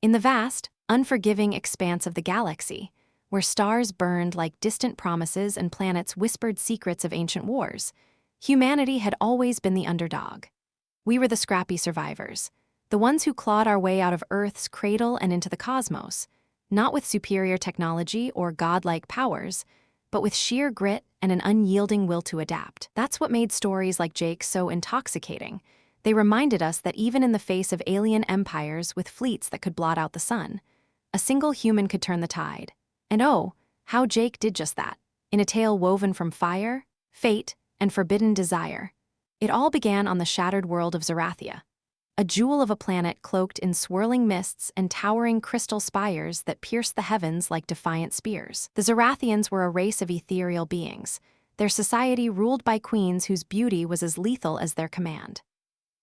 In the vast, unforgiving expanse of the galaxy, where stars burned like distant promises and planets whispered secrets of ancient wars, humanity had always been the underdog. We were the scrappy survivors, the ones who clawed our way out of Earth's cradle and into the cosmos, not with superior technology or godlike powers, but with sheer grit and an unyielding will to adapt. That's what made stories like Jake so intoxicating. They reminded us that even in the face of alien empires with fleets that could blot out the sun, a single human could turn the tide. And oh, how Jake did just that, in a tale woven from fire, fate, and forbidden desire. It all began on the shattered world of Zerathia, a jewel of a planet cloaked in swirling mists and towering crystal spires that pierced the heavens like defiant spears. The Zerathians were a race of ethereal beings, their society ruled by queens whose beauty was as lethal as their command.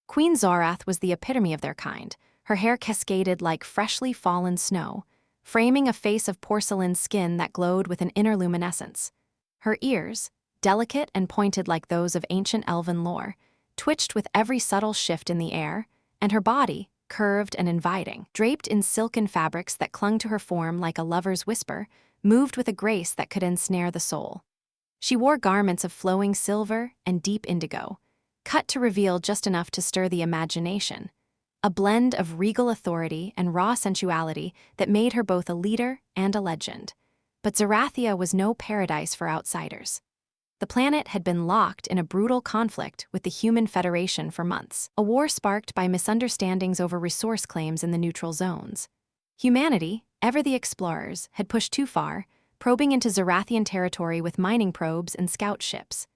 Queen Zorath was the epitome of their kind, her hair cascaded like freshly fallen snow, framing a face of porcelain skin that glowed with an inner luminescence. Her ears, delicate and pointed like those of ancient elven lore, twitched with every subtle shift in the air, and her body, curved and inviting, draped in silken fabrics that clung to her form like a lover's whisper, moved with a grace that could ensnare the soul. She wore garments of flowing silver and deep indigo, cut to reveal just enough to stir the imagination, a blend of regal authority and raw sensuality that made her both a leader and a legend. But Zerathia was no paradise for outsiders. The planet had been locked in a brutal conflict with the Human Federation for months, a war sparked by misunderstandings over resource claims in the neutral zones. Humanity, ever the explorers, had pushed too far, probing into Zerathian territory with mining probes and scout ships.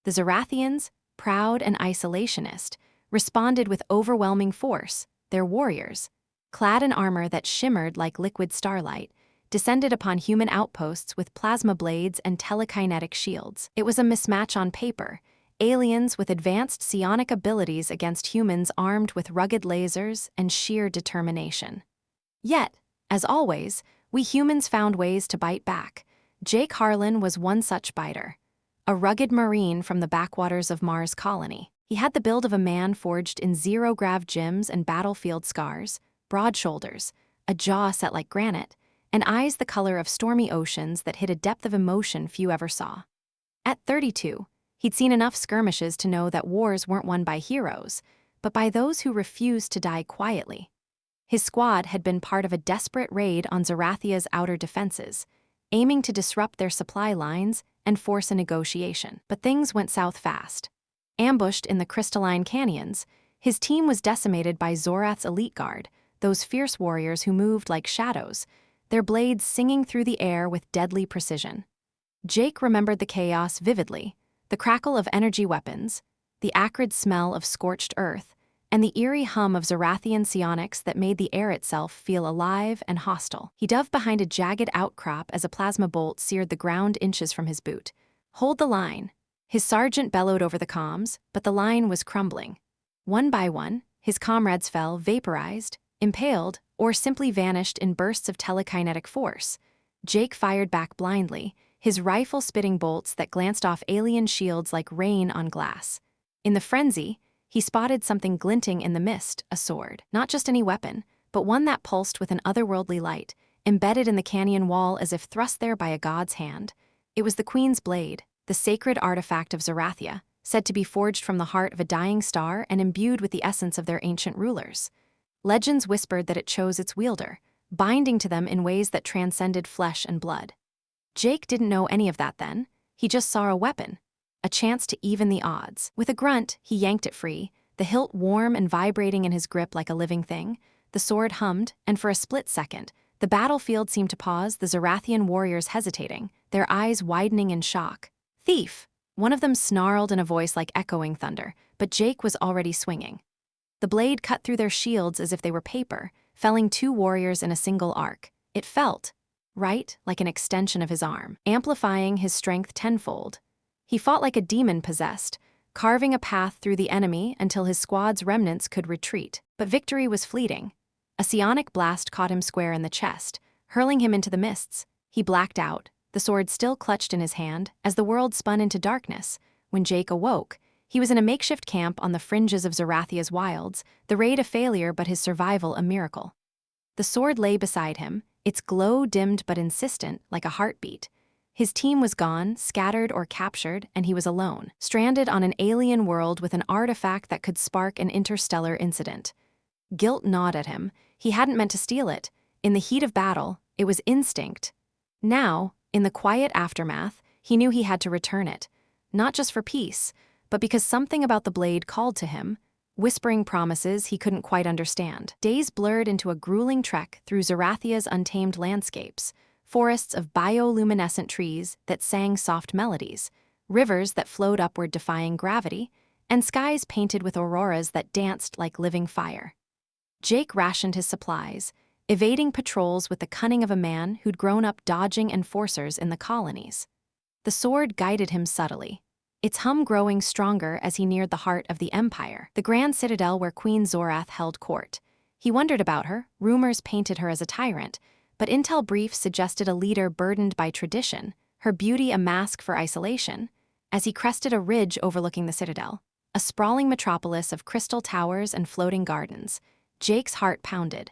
The Zerathians, proud and isolationist, responded with overwhelming force. Their warriors, clad in armor that shimmered like liquid starlight, descended upon human outposts with plasma blades and telekinetic shields. It was a mismatch on paper, aliens with advanced psionic abilities against humans armed with rugged lasers and sheer determination. Yet, as always, we humans found ways to bite back. Jake Harlan was one such biter, a rugged marine from the backwaters of Mars colony. He had the build of a man forged in zero-grav gyms and battlefield scars, broad shoulders, a jaw set like granite, and eyes the color of stormy oceans that hid a depth of emotion few ever saw. At 32, he'd seen enough skirmishes to know that wars weren't won by heroes, but by those who refused to die quietly. His squad had been part of a desperate raid on Zerathia's outer defenses, aiming to disrupt their supply lines and force a negotiation. But things went south fast. Ambushed in the crystalline canyons, his team was decimated by Zorath's elite guard, those fierce warriors who moved like shadows, their blades singing through the air with deadly precision. Jake remembered the chaos vividly, the crackle of energy weapons, the acrid smell of scorched earth, and the eerie hum of Zerathian psionics that made the air itself feel alive and hostile. He dove behind a jagged outcrop as a plasma bolt seared the ground inches from his boot. "Hold the line." His sergeant bellowed over the comms, but the line was crumbling. One by one, his comrades fell, vaporized, impaled, or simply vanished in bursts of telekinetic force. Jake fired back blindly, his rifle spitting bolts that glanced off alien shields like rain on glass. In the frenzy, he spotted something glinting in the mist, a sword. Not just any weapon, but one that pulsed with an otherworldly light, embedded in the canyon wall as if thrust there by a god's hand. It was the Queen's blade, the sacred artifact of Zerathia, said to be forged from the heart of a dying star and imbued with the essence of their ancient rulers. Legends whispered that it chose its wielder, binding to them in ways that transcended flesh and blood. Jake didn't know any of that then. He just saw a weapon, a chance to even the odds. With a grunt, he yanked it free, the hilt warm and vibrating in his grip like a living thing. The sword hummed, and for a split second, the battlefield seemed to pause, the Zerathian warriors hesitating, their eyes widening in shock. "Thief!" One of them snarled in a voice like echoing thunder, but Jake was already swinging. The blade cut through their shields as if they were paper, felling two warriors in a single arc. It felt, right, like an extension of his arm, amplifying his strength tenfold. He fought like a demon possessed, carving a path through the enemy until his squad's remnants could retreat. But victory was fleeting. A psionic blast caught him square in the chest, hurling him into the mists. He blacked out, the sword still clutched in his hand, as the world spun into darkness. When Jake awoke, he was in a makeshift camp on the fringes of Zerathia's wilds, the raid a failure but his survival a miracle. The sword lay beside him, its glow dimmed but insistent, like a heartbeat. His team was gone, scattered or captured, and he was alone, stranded on an alien world with an artifact that could spark an interstellar incident. Guilt gnawed at him. He hadn't meant to steal it. In the heat of battle, it was instinct. Now, in the quiet aftermath, he knew he had to return it, not just for peace, but because something about the blade called to him, whispering promises he couldn't quite understand. Days blurred into a grueling trek through Zerathia's untamed landscapes, forests of bioluminescent trees that sang soft melodies, rivers that flowed upward defying gravity, and skies painted with auroras that danced like living fire. Jake rationed his supplies, evading patrols with the cunning of a man who'd grown up dodging enforcers in the colonies. The sword guided him subtly, its hum growing stronger as he neared the heart of the Empire, the grand citadel where Queen Zorath held court. He wondered about her. Rumors painted her as a tyrant, but intel briefs suggested a leader burdened by tradition, her beauty a mask for isolation. As he crested a ridge overlooking the citadel, a sprawling metropolis of crystal towers and floating gardens, Jake's heart pounded.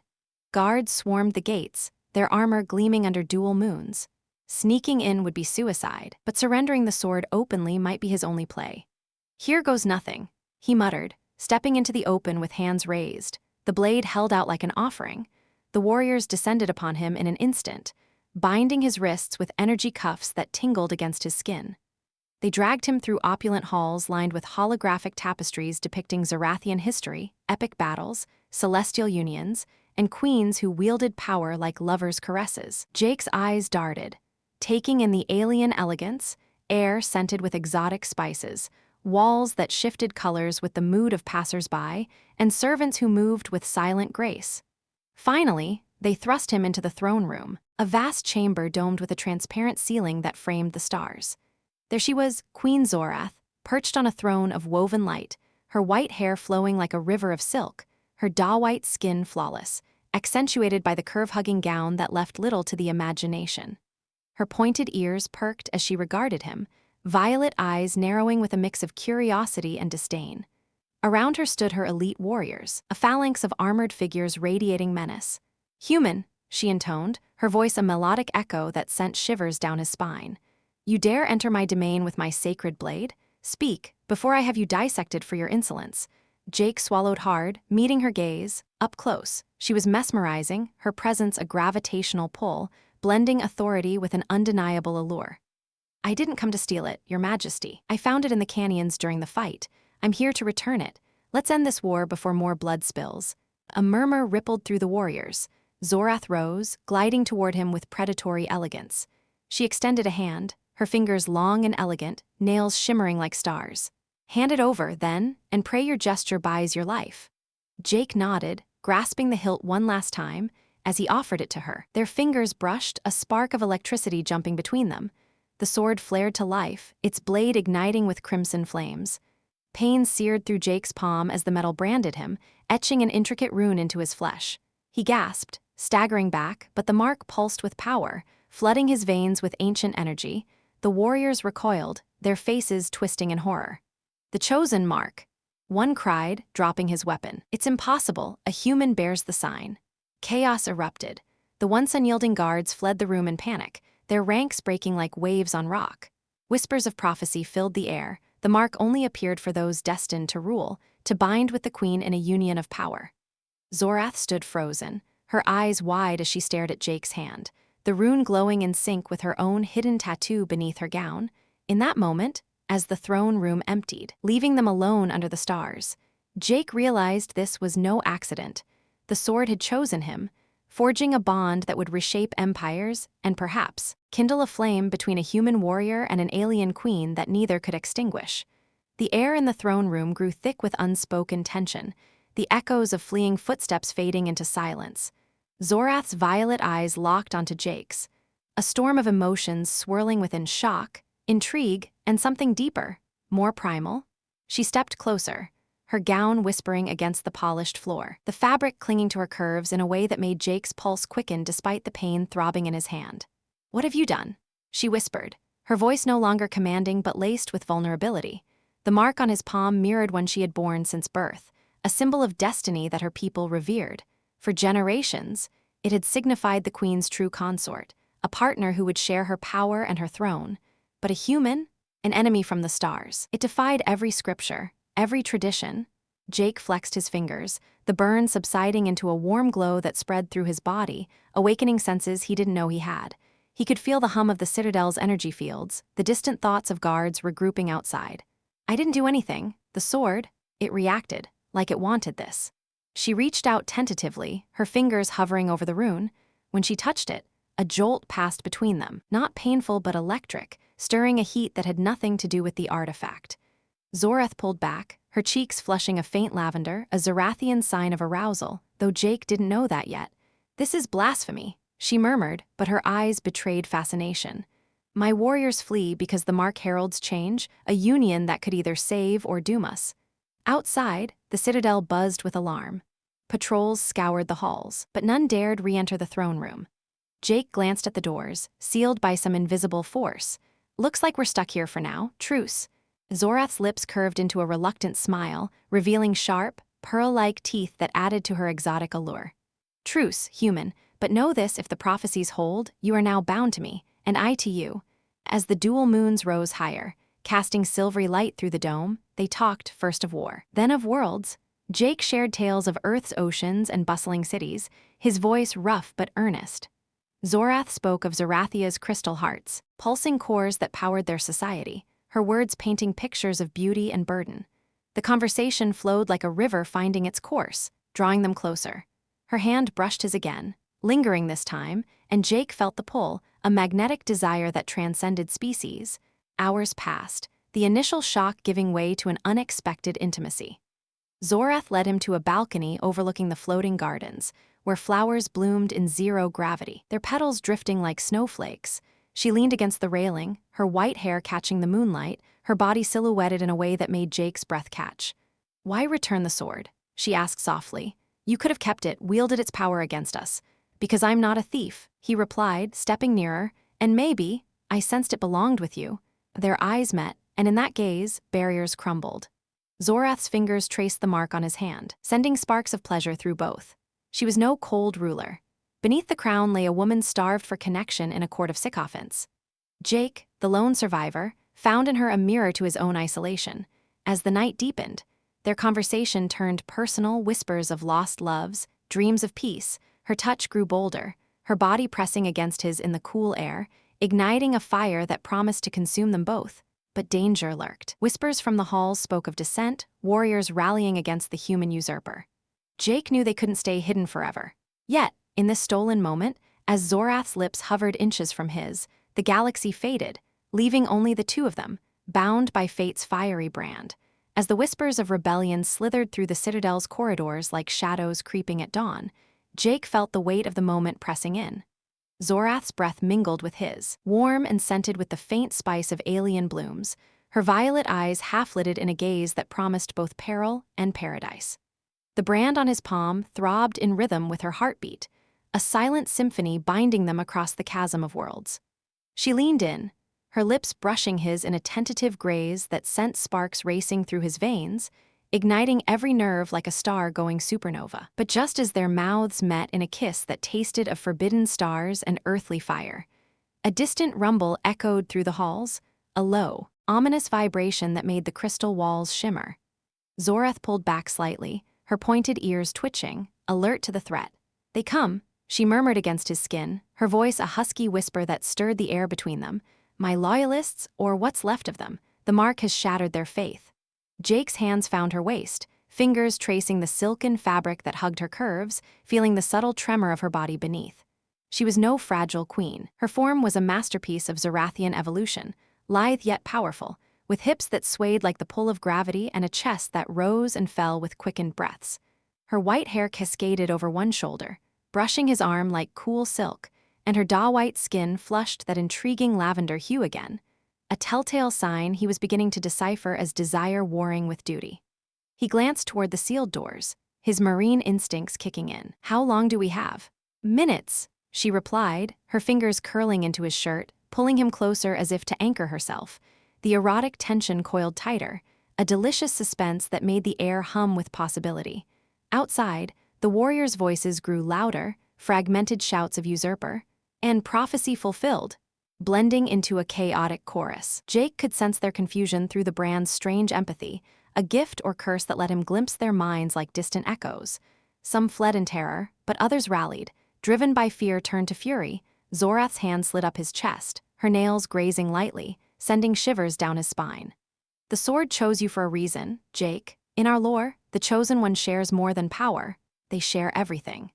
Guards swarmed the gates, their armor gleaming under dual moons. Sneaking in would be suicide, but surrendering the sword openly might be his only play. "Here goes nothing," he muttered, stepping into the open with hands raised, the blade held out like an offering. The warriors descended upon him in an instant, binding his wrists with energy cuffs that tingled against his skin. They dragged him through opulent halls lined with holographic tapestries depicting Zerathian history, epic battles, celestial unions, and queens who wielded power like lovers' caresses. Jake's eyes darted, taking in the alien elegance, air scented with exotic spices, walls that shifted colors with the mood of passers-by, and servants who moved with silent grace. Finally, they thrust him into the throne room, a vast chamber domed with a transparent ceiling that framed the stars. There she was, Queen Zorath, perched on a throne of woven light, her white hair flowing like a river of silk, her daw-white skin flawless, accentuated by the curve-hugging gown that left little to the imagination. Her pointed ears perked as she regarded him, violet eyes narrowing with a mix of curiosity and disdain. Around her stood her elite warriors, a phalanx of armored figures radiating menace. "Human," she intoned, her voice a melodic echo that sent shivers down his spine. "You dare enter my domain with my sacred blade? Speak, before I have you dissected for your insolence." Jake swallowed hard, meeting her gaze, up close. She was mesmerizing, her presence a gravitational pull, blending authority with an undeniable allure. "I didn't come to steal it, Your Majesty. I found it in the canyons during the fight. I'm here to return it. Let's end this war before more blood spills." A murmur rippled through the warriors. Zorath rose, gliding toward him with predatory elegance. She extended a hand, her fingers long and elegant, nails shimmering like stars. "Hand it over, then, and pray your gesture buys your life." Jake nodded, grasping the hilt one last time, as he offered it to her. Their fingers brushed, a spark of electricity jumping between them. The sword flared to life, its blade igniting with crimson flames. Pain seared through Jake's palm as the metal branded him, etching an intricate rune into his flesh. He gasped, staggering back, but the mark pulsed with power, flooding his veins with ancient energy. The warriors recoiled, their faces twisting in horror. "The chosen mark," one cried, dropping his weapon. "It's impossible, a human bears the sign." Chaos erupted. The once unyielding guards fled the room in panic, their ranks breaking like waves on rock. Whispers of prophecy filled the air. The mark only appeared for those destined to rule, to bind with the queen in a union of power. Zorath stood frozen, her eyes wide as she stared at Jake's hand, the rune glowing in sync with her own hidden tattoo beneath her gown. In that moment, as the throne room emptied, leaving them alone under the stars, Jake realized this was no accident. The sword had chosen him, forging a bond that would reshape empires and perhaps kindle a flame between a human warrior and an alien queen that neither could extinguish. The air in the throne room grew thick with unspoken tension, the echoes of fleeing footsteps fading into silence. Zorath's violet eyes locked onto Jake's, a storm of emotions swirling within shock, intrigue, and something deeper, more primal. She stepped closer, her gown whispering against the polished floor, the fabric clinging to her curves in a way that made Jake's pulse quicken despite the pain throbbing in his hand. "What have you done?" she whispered, her voice no longer commanding but laced with vulnerability. The mark on his palm mirrored one she had borne since birth, a symbol of destiny that her people revered. For generations, It had signified the queen's true consort, a partner who would share her power and her throne. But a human? An enemy from the stars. It defied every scripture, every tradition. Jake flexed his fingers, the burn subsiding into a warm glow that spread through his body, awakening senses he didn't know he had. He could feel the hum of the Citadel's energy fields, the distant thoughts of guards regrouping outside. I didn't do anything. The sword, it reacted, like it wanted this. She reached out tentatively, her fingers hovering over the rune. When she touched it, a jolt passed between them, not painful but electric, stirring a heat that had nothing to do with the artifact. Zorath pulled back, her cheeks flushing a faint lavender, a Zerathian sign of arousal, though Jake didn't know that yet. "This is blasphemy," she murmured, but her eyes betrayed fascination. "My warriors flee because the Mark heralds change, a union that could either save or doom us." Outside, the citadel buzzed with alarm. Patrols scoured the halls, but none dared re-enter the throne room. Jake glanced at the doors, sealed by some invisible force. "Looks like we're stuck here for now. Truce." Zorath's lips curved into a reluctant smile, revealing sharp, pearl-like teeth that added to her exotic allure. "Truce, human, but know this: if the prophecies hold, you are now bound to me, and I to you." As the dual moons rose higher, casting silvery light through the dome, they talked first of war, then of worlds. Jake shared tales of Earth's oceans and bustling cities, his voice rough but earnest. Zorath spoke of Zerathia's crystal hearts, pulsing cores that powered their society, her words painting pictures of beauty and burden. The conversation flowed like a river finding its course, drawing them closer. Her hand brushed his again, lingering this time, and Jake felt the pull, a magnetic desire that transcended species. Hours passed, the initial shock giving way to an unexpected intimacy. Zorath led him to a balcony overlooking the floating gardens, where flowers bloomed in zero gravity, their petals drifting like snowflakes. She leaned against the railing, her white hair catching the moonlight, her body silhouetted in a way that made Jake's breath catch. "Why return the sword?" she asked softly. "You could have kept it, wielded its power against us." "Because I'm not a thief," he replied, stepping nearer, "and maybe, I sensed it belonged with you." Their eyes met, and in that gaze, barriers crumbled. Zorath's fingers traced the mark on his hand, sending sparks of pleasure through both. She was no cold ruler. Beneath the crown lay a woman starved for connection in a court of sycophants. Jake, the lone survivor, found in her a mirror to his own isolation. As the night deepened, their conversation turned personal, whispers of lost loves, dreams of peace. Her touch grew bolder, her body pressing against his in the cool air, igniting a fire that promised to consume them both. But danger lurked. Whispers from the halls spoke of dissent, warriors rallying against the human usurper. Jake knew they couldn't stay hidden forever. Yet, in this stolen moment, as Zorath's lips hovered inches from his, the galaxy faded, leaving only the two of them, bound by fate's fiery brand. As the whispers of rebellion slithered through the citadel's corridors like shadows creeping at dawn, Jake felt the weight of the moment pressing in. Zorath's breath mingled with his, warm and scented with the faint spice of alien blooms, her violet eyes half-lidded in a gaze that promised both peril and paradise. The brand on his palm throbbed in rhythm with her heartbeat, a silent symphony binding them across the chasm of worlds. She leaned in, her lips brushing his in a tentative graze that sent sparks racing through his veins, igniting every nerve like a star going supernova. But just as their mouths met in a kiss that tasted of forbidden stars and earthly fire, a distant rumble echoed through the halls, a low, ominous vibration that made the crystal walls shimmer. Zorath pulled back slightly, her pointed ears twitching, alert to the threat. "They come," she murmured against his skin, her voice a husky whisper that stirred the air between them. "My loyalists, or what's left of them, the mark has shattered their faith." Jake's hands found her waist, fingers tracing the silken fabric that hugged her curves, feeling the subtle tremor of her body beneath. She was no fragile queen. Her form was a masterpiece of Zerathian evolution, lithe yet powerful, with hips that swayed like the pull of gravity and a chest that rose and fell with quickened breaths. Her white hair cascaded over one shoulder, brushing his arm like cool silk, and her daw-white skin flushed that intriguing lavender hue again, a telltale sign he was beginning to decipher as desire warring with duty. He glanced toward the sealed doors, his marine instincts kicking in. "How long do we have?" "Minutes," she replied, her fingers curling into his shirt, pulling him closer as if to anchor herself. The erotic tension coiled tighter, a delicious suspense that made the air hum with possibility. Outside, the warriors' voices grew louder, fragmented shouts of usurper, and prophecy fulfilled, blending into a chaotic chorus. Jake could sense their confusion through the brand's strange empathy, a gift or curse that let him glimpse their minds like distant echoes. Some fled in terror, but others rallied. Driven by fear turned to fury, Zorath's hand slid up his chest, her nails grazing lightly, sending shivers down his spine. The sword chose you for a reason, Jake. In our lore, the Chosen One shares more than power. They share everything.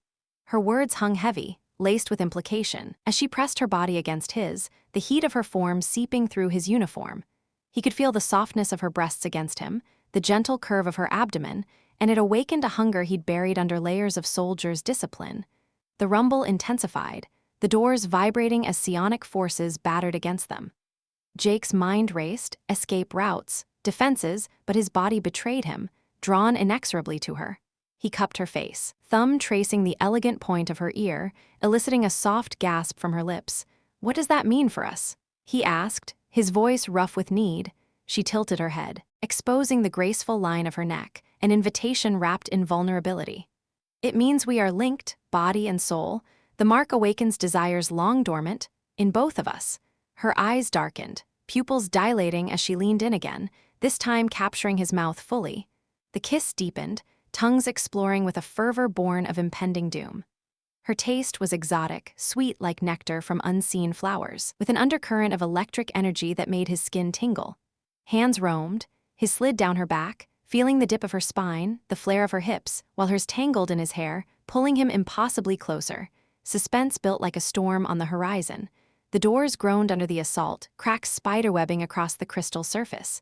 Her words hung heavy, laced with implication. As she pressed her body against his, the heat of her form seeping through his uniform. He could feel the softness of her breasts against him, the gentle curve of her abdomen, and it awakened a hunger he'd buried under layers of soldiers' discipline. The rumble intensified, the doors vibrating as psionic forces battered against them. Jake's mind raced, escape routes, defenses, but his body betrayed him, drawn inexorably to her. He cupped her face, thumb tracing the elegant point of her ear, eliciting a soft gasp from her lips. "What does that mean for us?" he asked, his voice rough with need. She tilted her head, exposing the graceful line of her neck, an invitation wrapped in vulnerability. "It means we are linked, body and soul. The mark awakens desires long dormant, in both of us." Her eyes darkened, pupils dilating as she leaned in again, this time capturing his mouth fully. The kiss deepened, tongues exploring with a fervor born of impending doom. Her taste was exotic, sweet like nectar from unseen flowers, with an undercurrent of electric energy that made his skin tingle. Hands roamed, his slid down her back, feeling the dip of her spine, the flare of her hips, while hers tangled in his hair, pulling him impossibly closer. Suspense built like a storm on the horizon. The doors groaned under the assault, cracks spiderwebbing across the crystal surface.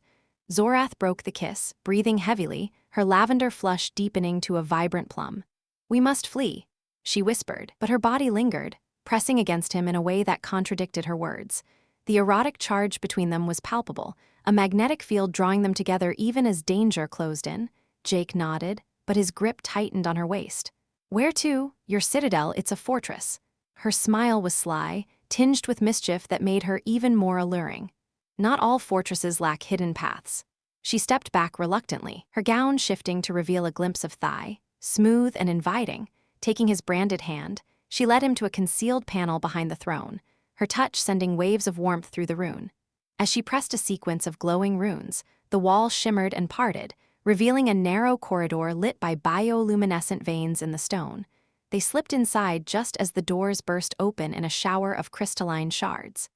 Zorath broke the kiss, breathing heavily, her lavender flush deepening to a vibrant plum. "We must flee," she whispered, but her body lingered, pressing against him in a way that contradicted her words. The erotic charge between them was palpable, a magnetic field drawing them together even as danger closed in. Jake nodded, but his grip tightened on her waist. "Where to? Your citadel, it's a fortress." Her smile was sly, tinged with mischief that made her even more alluring. Not all fortresses lack hidden paths. She stepped back reluctantly, her gown shifting to reveal a glimpse of thigh, smooth and inviting. Taking his branded hand, she led him to a concealed panel behind the throne, her touch sending waves of warmth through the rune. As she pressed a sequence of glowing runes, the wall shimmered and parted, revealing a narrow corridor lit by bioluminescent veins in the stone. They slipped inside just as the doors burst open in a shower of crystalline shards.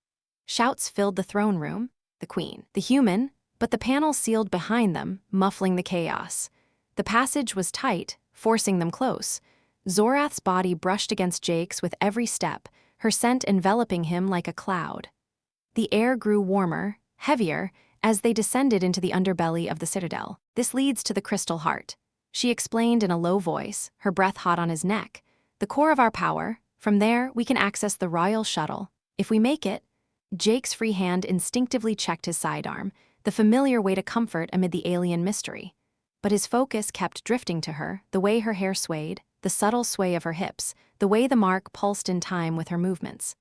Shouts filled the throne room, the queen, the human, but the panel sealed behind them, muffling the chaos. The passage was tight, forcing them close. Zorath's body brushed against Jake's with every step, her scent enveloping him like a cloud. The air grew warmer, heavier, as they descended into the underbelly of the citadel. "This leads to the crystal heart," she explained in a low voice, her breath hot on his neck. "The core of our power. From there, we can access the royal shuttle. If we make it." Jake's free hand instinctively checked his sidearm, the familiar way to comfort amid the alien mystery. But his focus kept drifting to her, the way her hair swayed, the subtle sway of her hips, the way the mark pulsed in time with her movements.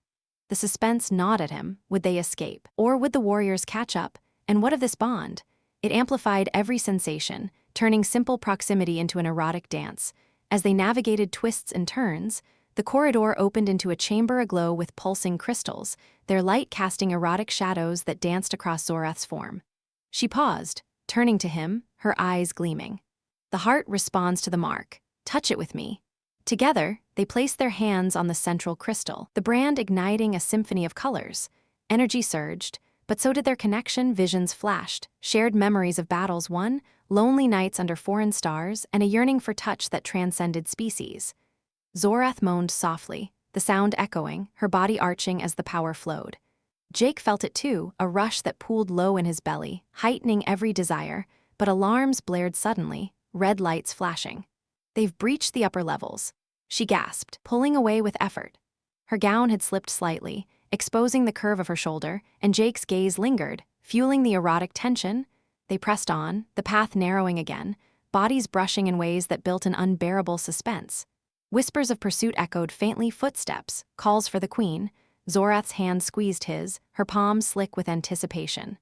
The suspense gnawed at him. Would they escape? Or would the warriors catch up? And what of this bond? It amplified every sensation, turning simple proximity into an erotic dance. As they navigated twists and turns, the corridor opened into a chamber aglow with pulsing crystals, their light casting erotic shadows that danced across Zorath's form. She paused, turning to him, her eyes gleaming. "The heart responds to the mark. Touch it with me." Together, they placed their hands on the central crystal, the brand igniting a symphony of colors. Energy surged, but so did their connection. Visions flashed, shared memories of battles won, lonely nights under foreign stars, and a yearning for touch that transcended species. Zorath moaned softly, the sound echoing, her body arching as the power flowed. Jake felt it too, a rush that pooled low in his belly, heightening every desire, but alarms blared suddenly, red lights flashing. "They've breached the upper levels," she gasped, pulling away with effort. Her gown had slipped slightly, exposing the curve of her shoulder, and Jake's gaze lingered, fueling the erotic tension. They pressed on, the path narrowing again, bodies brushing in ways that built an unbearable suspense. Whispers of pursuit echoed faintly, footsteps, calls for the queen. Zorath's hand squeezed his, her palm slick with anticipation.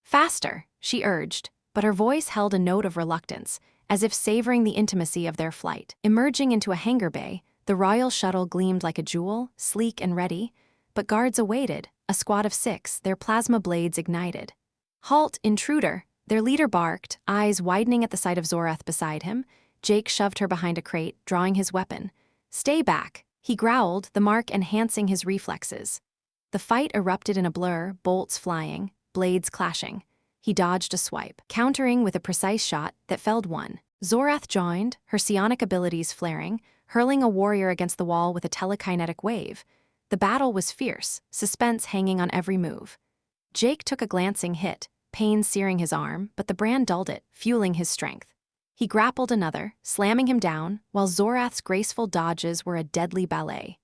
"Faster," she urged, but her voice held a note of reluctance, as if savoring the intimacy of their flight. Emerging into a hangar bay, The royal shuttle gleamed like a jewel, sleek and ready, but guards awaited, a squad of 6, their plasma blades ignited. "Halt, intruder!" Their leader barked, eyes widening at the sight of Zorath beside him. Jake shoved her behind a crate, drawing his weapon. "Stay back," he growled, the mark enhancing his reflexes. The fight erupted in a blur, bolts flying, blades clashing. He dodged a swipe, countering with a precise shot that felled one. Zorath joined, her psionic abilities flaring, hurling a warrior against the wall with a telekinetic wave. The battle was fierce, suspense hanging on every move. Jake took a glancing hit, pain searing his arm, but the brand dulled it, fueling his strength. He grappled another, slamming him down, while Zorath's graceful dodges were a deadly ballet.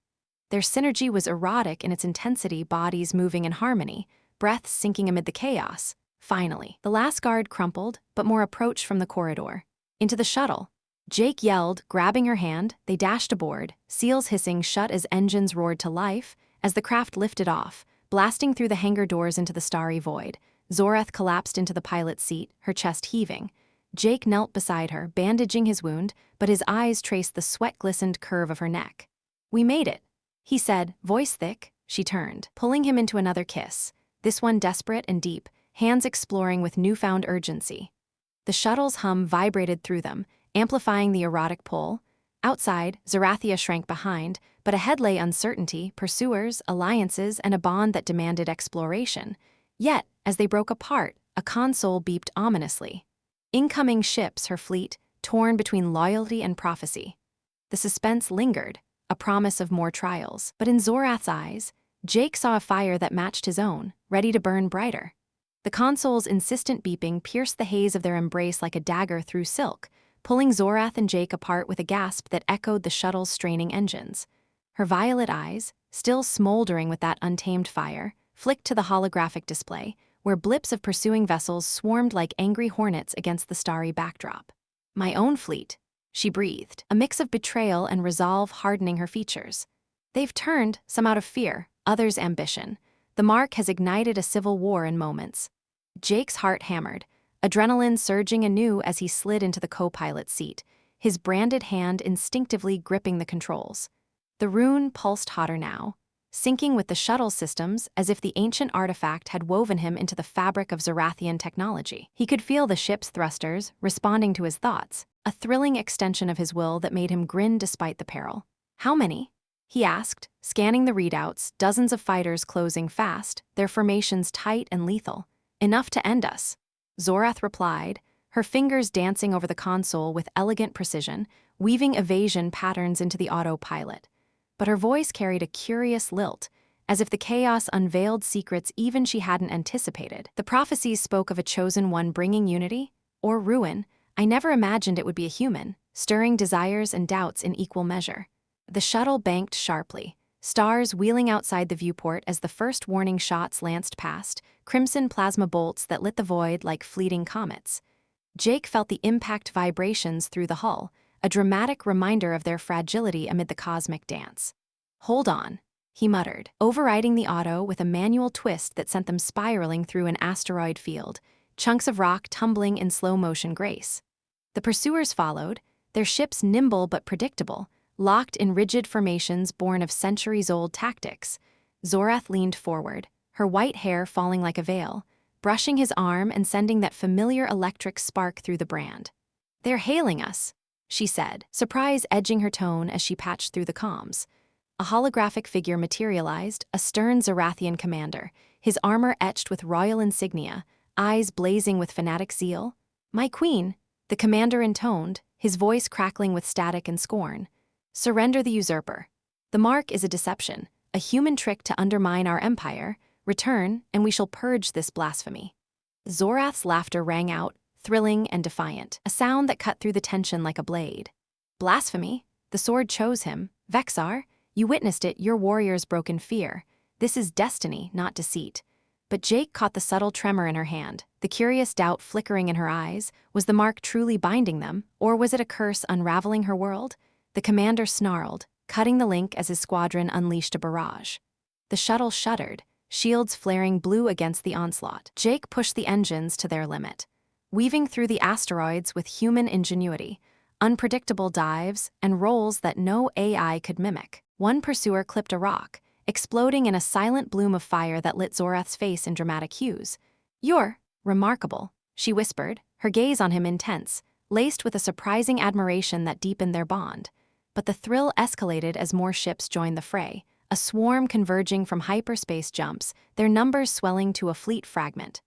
Their synergy was erotic in its intensity, bodies moving in harmony, breaths sinking amid the chaos. Finally, the last guard crumpled, but more approached from the corridor. Into the shuttle. Jake yelled, grabbing her hand. They dashed aboard, seals hissing shut as engines roared to life, as the craft lifted off, blasting through the hangar doors into the starry void. Zorath collapsed into the pilot's seat, her chest heaving. Jake knelt beside her, bandaging his wound, but his eyes traced the sweat-glistened curve of her neck. "We made it," he said, voice thick. She turned, pulling him into another kiss, this one desperate and deep, hands exploring with newfound urgency. The shuttle's hum vibrated through them, amplifying the erotic pull. Outside, Zerathia shrank behind, but ahead lay uncertainty, pursuers, alliances, and a bond that demanded exploration. Yet, as they broke apart, a console beeped ominously. Incoming ships, her fleet, torn between loyalty and prophecy. The suspense lingered, a promise of more trials. But in Zorath's eyes, Jake saw a fire that matched his own, ready to burn brighter. The console's insistent beeping pierced the haze of their embrace like a dagger through silk, pulling Zorath and Jake apart with a gasp that echoed the shuttle's straining engines. Her violet eyes, still smoldering with that untamed fire, flicked to the holographic display, where blips of pursuing vessels swarmed like angry hornets against the starry backdrop. "My own fleet," she breathed, a mix of betrayal and resolve hardening her features. "They've turned, some out of fear, others ambition. The mark has ignited a civil war in moments." Jake's heart hammered, adrenaline surging anew as he slid into the co-pilot's seat, his branded hand instinctively gripping the controls. The rune pulsed hotter now, syncing with the shuttle systems as if the ancient artifact had woven him into the fabric of Zerathian technology. He could feel the ship's thrusters, responding to his thoughts, a thrilling extension of his will that made him grin despite the peril. "How many?" he asked, scanning the readouts, dozens of fighters closing fast, their formations tight and lethal. "Enough to end us," Zorath replied, her fingers dancing over the console with elegant precision, weaving evasion patterns into the autopilot. But her voice carried a curious lilt, as if the chaos unveiled secrets even she hadn't anticipated. "The prophecies spoke of a chosen one bringing unity, or ruin. I never imagined it would be a human, stirring desires and doubts in equal measure." The shuttle banked sharply, stars wheeling outside the viewport as the first warning shots lanced past, crimson plasma bolts that lit the void like fleeting comets. Jake felt the impact vibrations through the hull, a dramatic reminder of their fragility amid the cosmic dance. "Hold on," he muttered, overriding the auto with a manual twist that sent them spiraling through an asteroid field, chunks of rock tumbling in slow-motion grace. The pursuers followed, their ships nimble but predictable, locked in rigid formations born of centuries-old tactics. Zorath leaned forward, her white hair falling like a veil, brushing his arm and sending that familiar electric spark through the brand. "They're hailing us," she said, surprise edging her tone as she patched through the comms. A holographic figure materialized, a stern Zerathian commander, his armor etched with royal insignia, eyes blazing with fanatic zeal. "My queen," the commander intoned, his voice crackling with static and scorn. "Surrender the usurper. The mark is a deception, a human trick to undermine our empire. Return, and we shall purge this blasphemy." Zorath's laughter rang out, thrilling and defiant, a sound that cut through the tension like a blade. "Blasphemy? The sword chose him. Vexar, you witnessed it, your warriors broke in fear. This is destiny, not deceit." But Jake caught the subtle tremor in her hand, the curious doubt flickering in her eyes. Was the mark truly binding them, or was it a curse unraveling her world? The commander snarled, cutting the link as his squadron unleashed a barrage. The shuttle shuddered, shields flaring blue against the onslaught. Jake pushed the engines to their limit, weaving through the asteroids with human ingenuity, unpredictable dives, and rolls that no AI could mimic. One pursuer clipped a rock, exploding in a silent bloom of fire that lit Zorath's face in dramatic hues. "You're remarkable," she whispered, her gaze on him intense, laced with a surprising admiration that deepened their bond. But the thrill escalated as more ships joined the fray, a swarm converging from hyperspace jumps, their numbers swelling to a fleet fragment.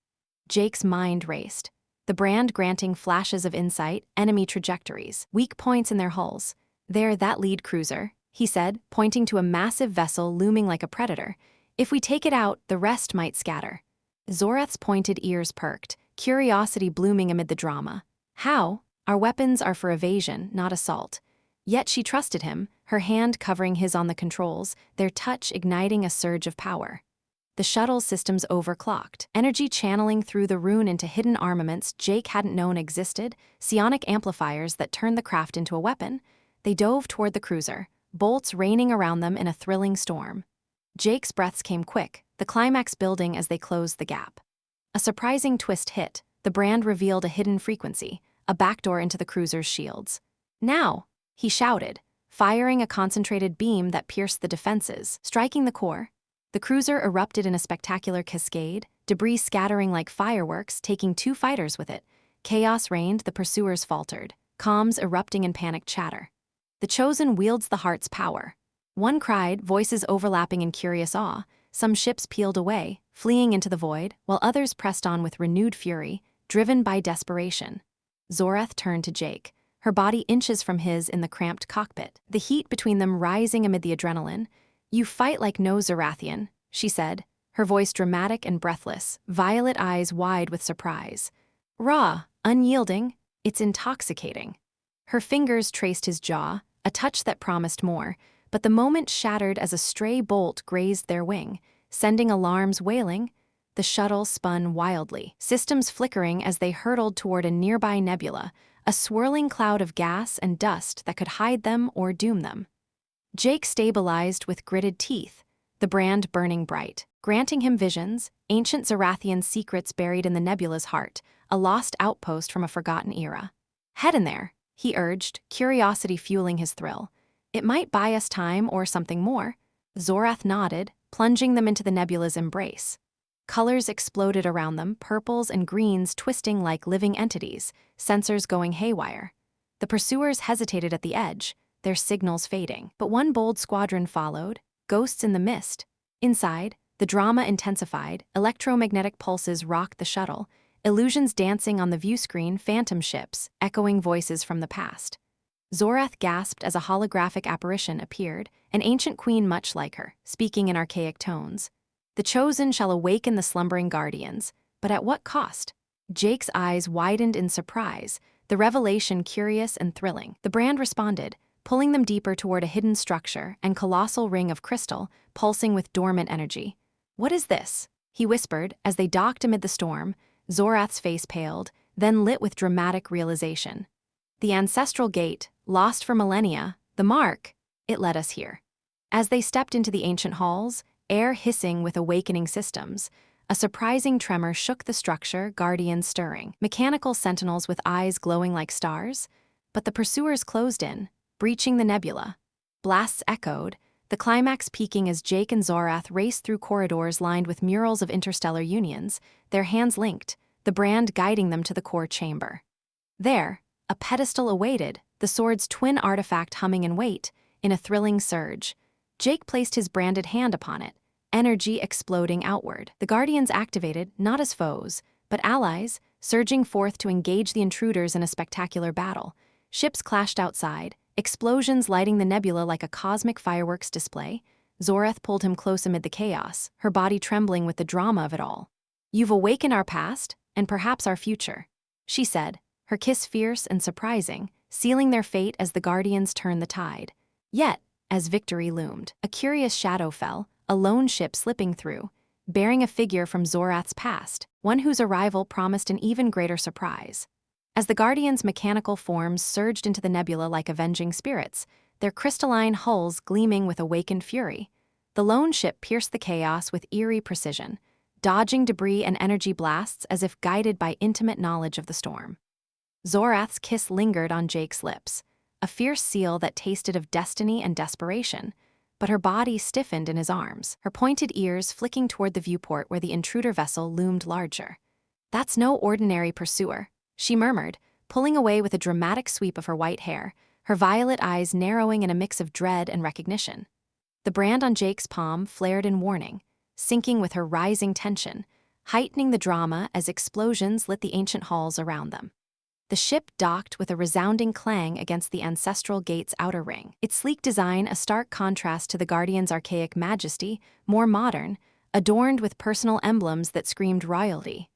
Jake's mind raced, the brand granting flashes of insight, enemy trajectories, weak points in their hulls. "There, that lead cruiser," he said, pointing to a massive vessel looming like a predator. "If we take it out, the rest might scatter." Zorath's pointed ears perked, curiosity blooming amid the drama. "How? Our weapons are for evasion, not assault." Yet she trusted him, her hand covering his on the controls, their touch igniting a surge of power. The shuttle's systems overclocked, energy channeling through the rune into hidden armaments Jake hadn't known existed, psionic amplifiers that turned the craft into a weapon. They dove toward the cruiser, bolts raining around them in a thrilling storm. Jake's breaths came quick, the climax building as they closed the gap. A surprising twist hit, the brand revealed a hidden frequency, a backdoor into the cruiser's shields. "Now!" he shouted, firing a concentrated beam that pierced the defenses, striking the core. The cruiser erupted in a spectacular cascade, debris scattering like fireworks, taking 2 fighters with it. Chaos reigned, the pursuers faltered, comms erupting in panicked chatter. The Chosen wields the heart's power. One cried, voices overlapping in curious awe. Some ships peeled away, fleeing into the void, while others pressed on with renewed fury, driven by desperation. Zorath turned to Jake, her body inches from his in the cramped cockpit, the heat between them rising amid the adrenaline. "You fight like no Zerathian," she said, her voice dramatic and breathless, violet eyes wide with surprise. "Raw, unyielding, it's intoxicating." Her fingers traced his jaw, a touch that promised more, but the moment shattered as a stray bolt grazed their wing, sending alarms wailing. The shuttle spun wildly, systems flickering as they hurtled toward a nearby nebula, a swirling cloud of gas and dust that could hide them or doom them. Jake stabilized with gritted teeth, the brand burning bright, granting him visions, ancient Zerathian secrets buried in the nebula's heart, a lost outpost from a forgotten era. "Head in there," he urged, curiosity fueling his thrill. "It might buy us time or something more." Zorath nodded, plunging them into the nebula's embrace. Colors exploded around them, purples and greens twisting like living entities, sensors going haywire. The pursuers hesitated at the edge, their signals fading. But one bold squadron followed, ghosts in the mist. Inside, the drama intensified, electromagnetic pulses rocked the shuttle, illusions dancing on the viewscreen, phantom ships, echoing voices from the past. Zorath gasped as a holographic apparition appeared, an ancient queen much like her, speaking in archaic tones. "The Chosen shall awaken the slumbering guardians, but at what cost?" Jake's eyes widened in surprise, the revelation curious and thrilling. The brand responded, pulling them deeper toward a hidden structure and colossal ring of crystal, pulsing with dormant energy. "What is this?" he whispered as they docked amid the storm. Zorath's face paled, then lit with dramatic realization. The ancestral gate, lost for millennia, the mark, it led us here. As they stepped into the ancient halls, air hissing with awakening systems, a surprising tremor shook the structure, guardians stirring, mechanical sentinels with eyes glowing like stars. But the pursuers closed in, breaching the nebula. Blasts echoed, the climax peaking as Jake and Zorath raced through corridors lined with murals of interstellar unions, their hands linked, the brand guiding them to the core chamber. There, a pedestal awaited, the sword's twin artifact humming in wait, in a thrilling surge. Jake placed his branded hand upon it, energy exploding outward. The Guardians activated, not as foes, but allies, surging forth to engage the intruders in a spectacular battle. Ships clashed outside, explosions lighting the nebula like a cosmic fireworks display. Zorath pulled him close amid the chaos, her body trembling with the drama of it all. "You've awakened our past, and perhaps our future," she said, her kiss fierce and surprising, sealing their fate as the Guardians turned the tide. Yet, as victory loomed, a curious shadow fell, a lone ship slipping through, bearing a figure from Zorath's past, one whose arrival promised an even greater surprise. As the Guardians' mechanical forms surged into the nebula like avenging spirits, their crystalline hulls gleaming with awakened fury, the lone ship pierced the chaos with eerie precision, dodging debris and energy blasts as if guided by intimate knowledge of the storm. Zorath's kiss lingered on Jake's lips, a fierce seal that tasted of destiny and desperation, but her body stiffened in his arms, her pointed ears flicking toward the viewport where the intruder vessel loomed larger. "That's no ordinary pursuer," she murmured, pulling away with a dramatic sweep of her white hair, her violet eyes narrowing in a mix of dread and recognition. The brand on Jake's palm flared in warning, syncing with her rising tension, heightening the drama as explosions lit the ancient halls around them. The ship docked with a resounding clang against the ancestral gate's outer ring, its sleek design a stark contrast to the Guardian's archaic majesty, more modern, adorned with personal emblems that screamed royalty.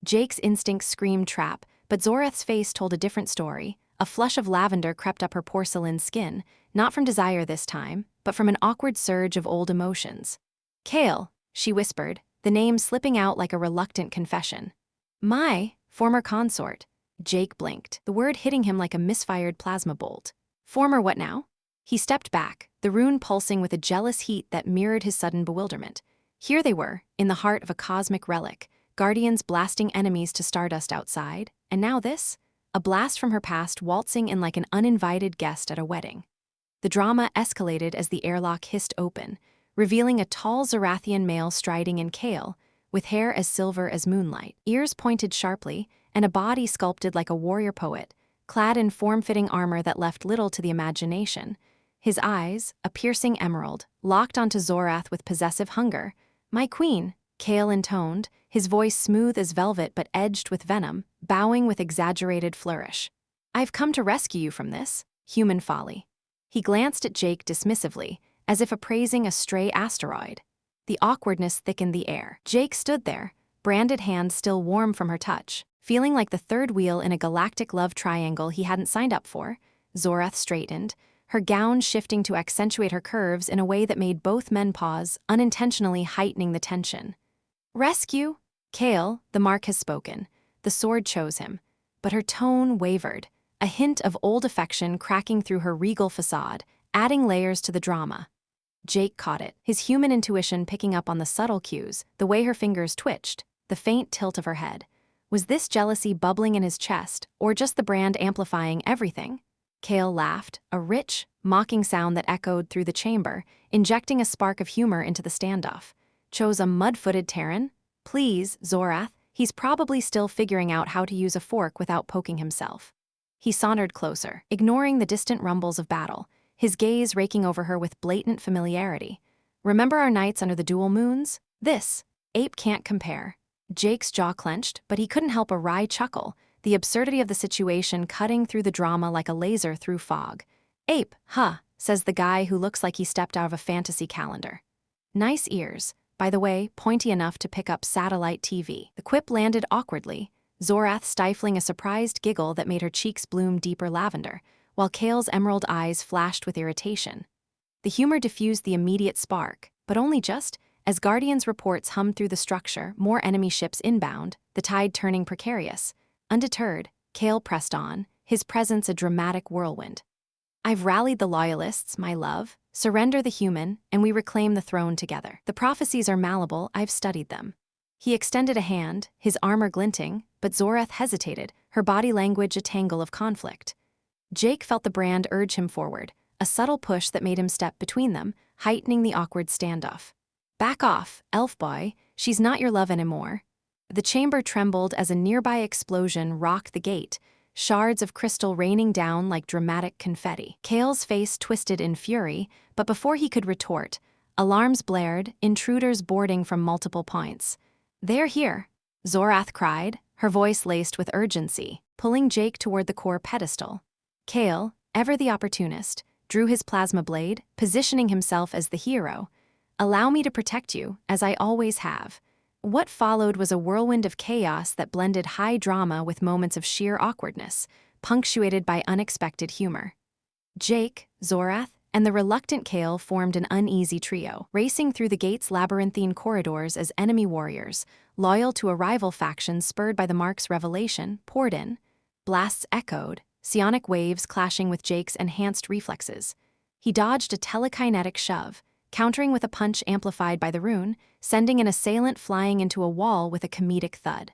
Jake's instincts screamed trap, but Zorath's face told a different story. A flush of lavender crept up her porcelain skin, not from desire this time, but from an awkward surge of old emotions. "Kale," she whispered, the name slipping out like a reluctant confession. "My former consort." Jake blinked, the word hitting him like a misfired plasma bolt. "Former what now?" He stepped back, the rune pulsing with a jealous heat that mirrored his sudden bewilderment. Here they were, in the heart of a cosmic relic, guardians blasting enemies to stardust outside, and now this? A blast from her past waltzing in like an uninvited guest at a wedding. The drama escalated as the airlock hissed open, revealing a tall Zerathian male striding in Kale, with hair as silver as moonlight, ears pointed sharply, and a body sculpted like a warrior poet, clad in form-fitting armor that left little to the imagination. His eyes, a piercing emerald, locked onto Zorath with possessive hunger. "My queen," Kale intoned, his voice smooth as velvet but edged with venom, bowing with exaggerated flourish. "I've come to rescue you from this human folly." He glanced at Jake dismissively, as if appraising a stray asteroid. The awkwardness thickened the air. Jake stood there, branded hand still warm from her touch, feeling like the third wheel in a galactic love triangle he hadn't signed up for. Zorath straightened, her gown shifting to accentuate her curves in a way that made both men pause, unintentionally heightening the tension. "Rescue?" "Kale, the mark has spoken." The sword chose him, but her tone wavered, a hint of old affection cracking through her regal facade, adding layers to the drama. Jake caught it, his human intuition picking up on the subtle cues, the way her fingers twitched, the faint tilt of her head. Was this jealousy bubbling in his chest, or just the brand amplifying everything? Kale laughed, a rich, mocking sound that echoed through the chamber, injecting a spark of humor into the standoff. "Chose a mud-footed Terran? Please, Zorath, he's probably still figuring out how to use a fork without poking himself." He sauntered closer, ignoring the distant rumbles of battle, his gaze raking over her with blatant familiarity. "Remember our nights under the dual moons? This ape can't compare." Jake's jaw clenched, but he couldn't help a wry chuckle, the absurdity of the situation cutting through the drama like a laser through fog. "Ape, huh," says the guy who looks like he stepped out of a fantasy calendar. "Nice ears, by the way, pointy enough to pick up satellite TV." The quip landed awkwardly, Zorath stifling a surprised giggle that made her cheeks bloom deeper lavender, while Kale's emerald eyes flashed with irritation. The humor diffused the immediate spark, but only just. As Guardian's reports hummed through the structure, more enemy ships inbound, the tide turning precarious. Undeterred, Kale pressed on, his presence a dramatic whirlwind. "I've rallied the loyalists, my love. Surrender the human, and we reclaim the throne together. The prophecies are malleable, I've studied them." He extended a hand, his armor glinting, but Zorath hesitated, her body language a tangle of conflict. Jake felt the brand urge him forward, a subtle push that made him step between them, heightening the awkward standoff. "Back off, elf boy, she's not your love anymore." The chamber trembled as a nearby explosion rocked the gate, shards of crystal raining down like dramatic confetti. Kale's face twisted in fury, but before he could retort, alarms blared, intruders boarding from multiple points. "They're here," Zorath cried, her voice laced with urgency, pulling Jake toward the core pedestal. Kale, ever the opportunist, drew his plasma blade, positioning himself as the hero. "Allow me to protect you, as I always have." What followed was a whirlwind of chaos that blended high drama with moments of sheer awkwardness, punctuated by unexpected humor. Jake, Zorath, and the reluctant Kale formed an uneasy trio, racing through the gate's labyrinthine corridors as enemy warriors, loyal to a rival faction spurred by the Mark's revelation, poured in. Blasts echoed, psionic waves clashing with Jake's enhanced reflexes. He dodged a telekinetic shove, countering with a punch amplified by the rune, sending an assailant flying into a wall with a comedic thud.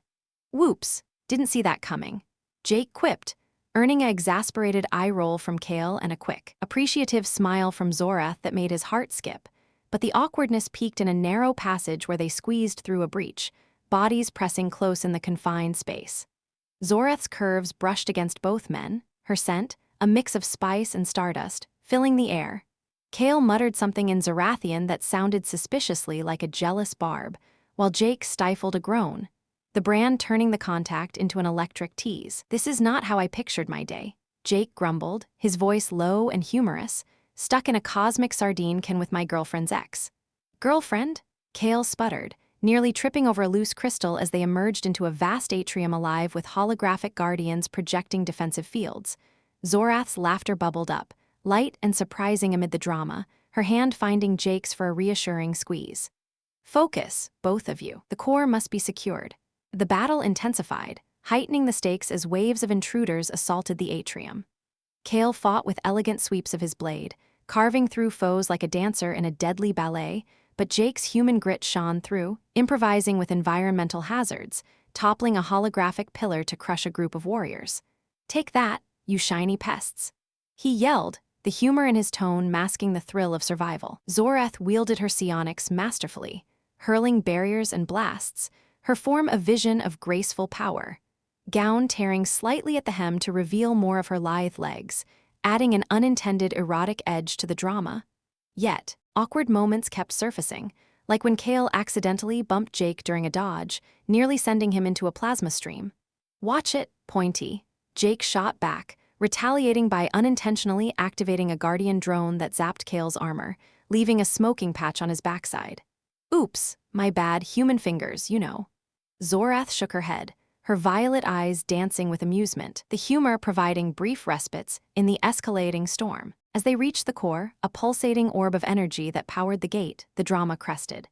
"Whoops, didn't see that coming." Jake quipped, earning an exasperated eye roll from Kale and a quick, appreciative smile from Zorath that made his heart skip. But the awkwardness peaked in a narrow passage where they squeezed through a breach, bodies pressing close in the confined space. Zorath's curves brushed against both men, her scent, a mix of spice and stardust, filling the air. Kale muttered something in Zerathian that sounded suspiciously like a jealous barb, while Jake stifled a groan, the brand turning the contact into an electric tease. "This is not how I pictured my day," Jake grumbled, his voice low and humorous, "stuck in a cosmic sardine can with my girlfriend's ex." "Girlfriend?" Kale sputtered, nearly tripping over a loose crystal as they emerged into a vast atrium alive with holographic guardians projecting defensive fields. Zorath's laughter bubbled up, light and surprising amid the drama, her hand finding Jake's for a reassuring squeeze. "Focus, both of you. The core must be secured." The battle intensified, heightening the stakes as waves of intruders assaulted the atrium. Kale fought with elegant sweeps of his blade, carving through foes like a dancer in a deadly ballet, but Jake's human grit shone through, improvising with environmental hazards, toppling a holographic pillar to crush a group of warriors. "Take that, you shiny pests," he yelled, the humor in his tone masking the thrill of survival. Zorath wielded her psionics masterfully, hurling barriers and blasts, her form a vision of graceful power. Gown tearing slightly at the hem to reveal more of her lithe legs, adding an unintended erotic edge to the drama. Yet, awkward moments kept surfacing, like when Kale accidentally bumped Jake during a dodge, nearly sending him into a plasma stream. "Watch it, Pointy," Jake shot back, retaliating by unintentionally activating a guardian drone that zapped Kale's armor, leaving a smoking patch on his backside. "Oops, my bad, human fingers, you know." Zorath shook her head, her violet eyes dancing with amusement, the humor providing brief respites in the escalating storm. As they reached the core, a pulsating orb of energy that powered the gate, the drama crested.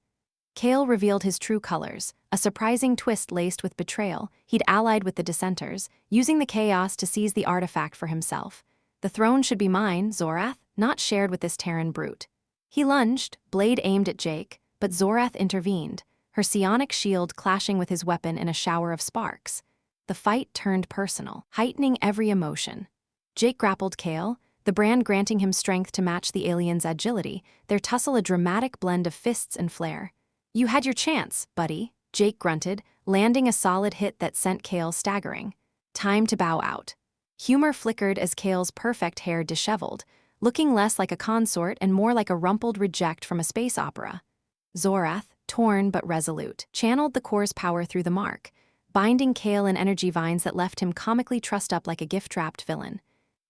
Kale revealed his true colors, a surprising twist laced with betrayal. He'd allied with the dissenters, using the chaos to seize the artifact for himself. "The throne should be mine, Zorath, not shared with this Terran brute." He lunged, blade aimed at Jake, but Zorath intervened, her psionic shield clashing with his weapon in a shower of sparks. The fight turned personal, heightening every emotion. Jake grappled Kale, the brand granting him strength to match the alien's agility, their tussle a dramatic blend of fists and flair. "You had your chance, buddy," Jake grunted, landing a solid hit that sent Kale staggering. "Time to bow out." Humor flickered as Kale's perfect hair disheveled, looking less like a consort and more like a rumpled reject from a space opera. Zorath, torn but resolute, channeled the core's power through the mark, binding Kale in energy vines that left him comically trussed up like a gift-wrapped villain.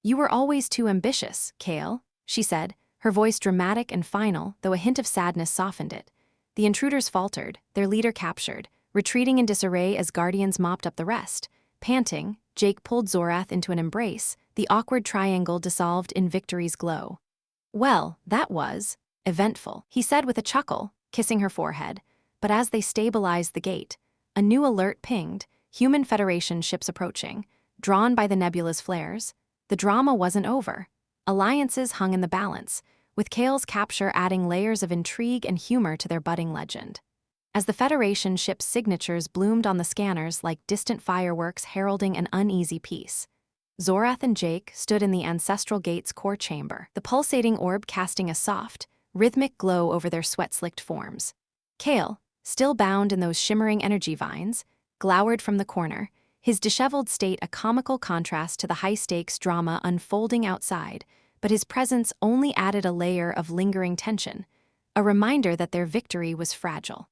"You were always too ambitious, Kale," she said, her voice dramatic and final, though a hint of sadness softened it. The intruders faltered, their leader captured, retreating in disarray as guardians mopped up the rest. Panting, Jake pulled Zorath into an embrace, the awkward triangle dissolved in victory's glow. "Well, that was eventful," he said with a chuckle, kissing her forehead. But as they stabilized the gate, a new alert pinged, Human Federation ships approaching, drawn by the nebula's flares. The drama wasn't over. Alliances hung in the balance, with Kale's capture adding layers of intrigue and humor to their budding legend. As the Federation ship's signatures bloomed on the scanners like distant fireworks heralding an uneasy peace, Zorath and Jake stood in the ancestral gate's core chamber, the pulsating orb casting a soft, rhythmic glow over their sweat-slicked forms. Kale, still bound in those shimmering energy vines, glowered from the corner, his disheveled state a comical contrast to the high-stakes drama unfolding outside, but his presence only added a layer of lingering tension, a reminder that their victory was fragile.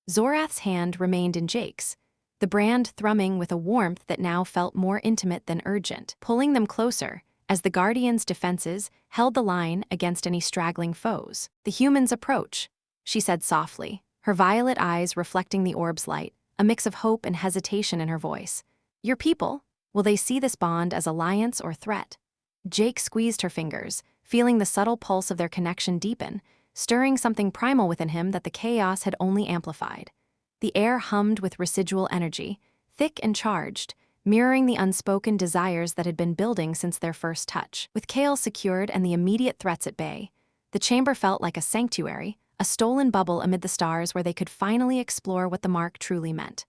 Zorath's hand remained in Jake's, the brand thrumming with a warmth that now felt more intimate than urgent, pulling them closer as the Guardian's defenses held the line against any straggling foes. "The humans approach," she said softly, her violet eyes reflecting the orb's light, a mix of hope and hesitation in her voice. "Your people, will they see this bond as alliance or threat?" Jake squeezed her fingers, feeling the subtle pulse of their connection deepen, stirring something primal within him that the chaos had only amplified. The air hummed with residual energy, thick and charged, mirroring the unspoken desires that had been building since their first touch. With Kale secured and the immediate threats at bay, the chamber felt like a sanctuary, a stolen bubble amid the stars where they could finally explore what the mark truly meant.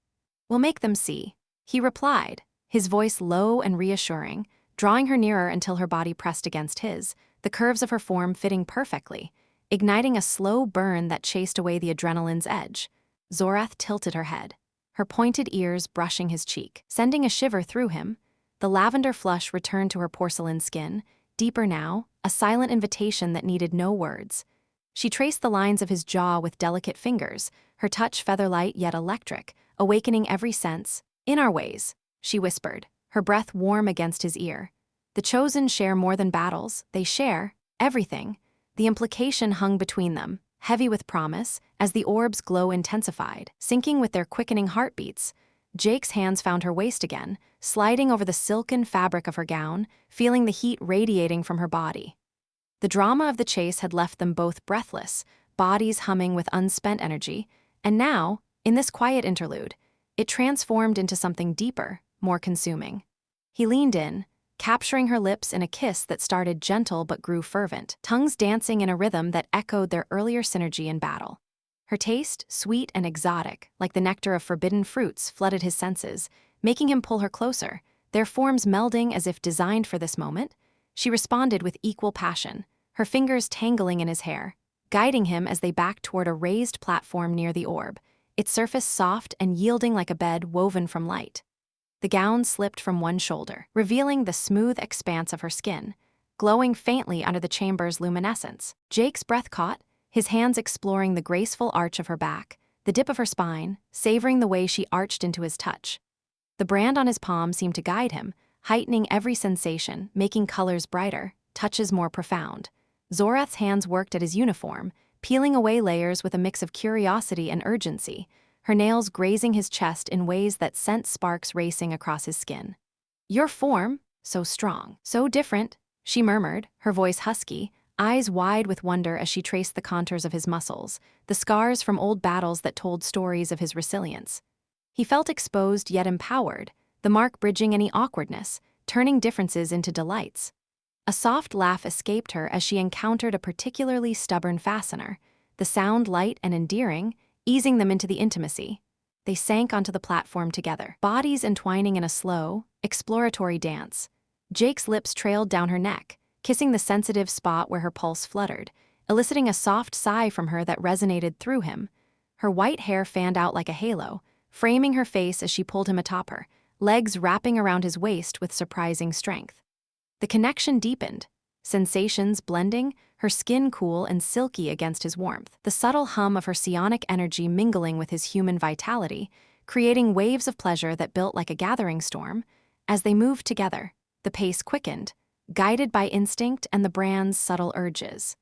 "We'll make them see," he replied, his voice low and reassuring, drawing her nearer until her body pressed against his, the curves of her form fitting perfectly, igniting a slow burn that chased away the adrenaline's edge. Zorath tilted her head, her pointed ears brushing his cheek, sending a shiver through him. The lavender flush returned to her porcelain skin, deeper now, a silent invitation that needed no words. She traced the lines of his jaw with delicate fingers, her touch feather-light yet electric, awakening every sense. "In our ways," she whispered, her breath warm against his ear. "The chosen share more than battles, they share everything." The implication hung between them, heavy with promise, as the orb's glow intensified, syncing with their quickening heartbeats. Jake's hands found her waist again, sliding over the silken fabric of her gown, feeling the heat radiating from her body. The drama of the chase had left them both breathless, bodies humming with unspent energy, and now, in this quiet interlude, it transformed into something deeper, more consuming. He leaned in, capturing her lips in a kiss that started gentle but grew fervent, tongues dancing in a rhythm that echoed their earlier synergy in battle. Her taste, sweet and exotic, like the nectar of forbidden fruits, flooded his senses, making him pull her closer, their forms melding as if designed for this moment. She responded with equal passion, her fingers tangling in his hair, guiding him as they backed toward a raised platform near the orb, its surface soft and yielding like a bed woven from light. The gown slipped from one shoulder, revealing the smooth expanse of her skin, glowing faintly under the chamber's luminescence. Jake's breath caught, his hands exploring the graceful arch of her back, the dip of her spine, savoring the way she arched into his touch. The brand on his palm seemed to guide him, heightening every sensation, making colors brighter, touches more profound. Zorath's hands worked at his uniform, peeling away layers with a mix of curiosity and urgency, her nails grazing his chest in ways that sent sparks racing across his skin. "Your form, so strong, so different," she murmured, her voice husky, eyes wide with wonder as she traced the contours of his muscles, the scars from old battles that told stories of his resilience. He felt exposed yet empowered, the mark bridging any awkwardness, turning differences into delights. A soft laugh escaped her as she encountered a particularly stubborn fastener, the sound light and endearing, easing them into the intimacy. They sank onto the platform together, bodies entwining in a slow, exploratory dance. Jake's lips trailed down her neck, kissing the sensitive spot where her pulse fluttered, eliciting a soft sigh from her that resonated through him. Her white hair fanned out like a halo, framing her face as she pulled him atop her, legs wrapping around his waist with surprising strength. The connection deepened, sensations blending, her skin cool and silky against his warmth, the subtle hum of her psionic energy mingling with his human vitality, creating waves of pleasure that built like a gathering storm. As they moved together, the pace quickened, guided by instinct and the brand's subtle urges.